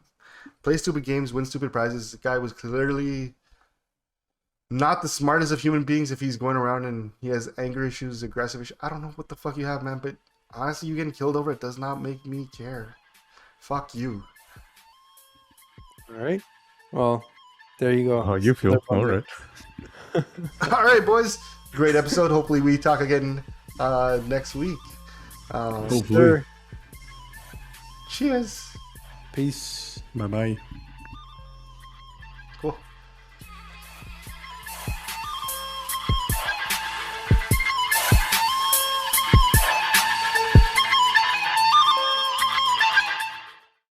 play stupid games, win stupid prizes. The guy was clearly not the smartest of human beings if he's going around and he has anger issues, aggressive issues. I don't know what the fuck you have, man, but honestly, you getting killed over it does not make me care. Fuck you. All right. Well, there you go. How you feel? All right. All right, boys. Great episode. Hopefully we talk again next week. Hopefully. Sure. Cheers. Peace. Bye bye.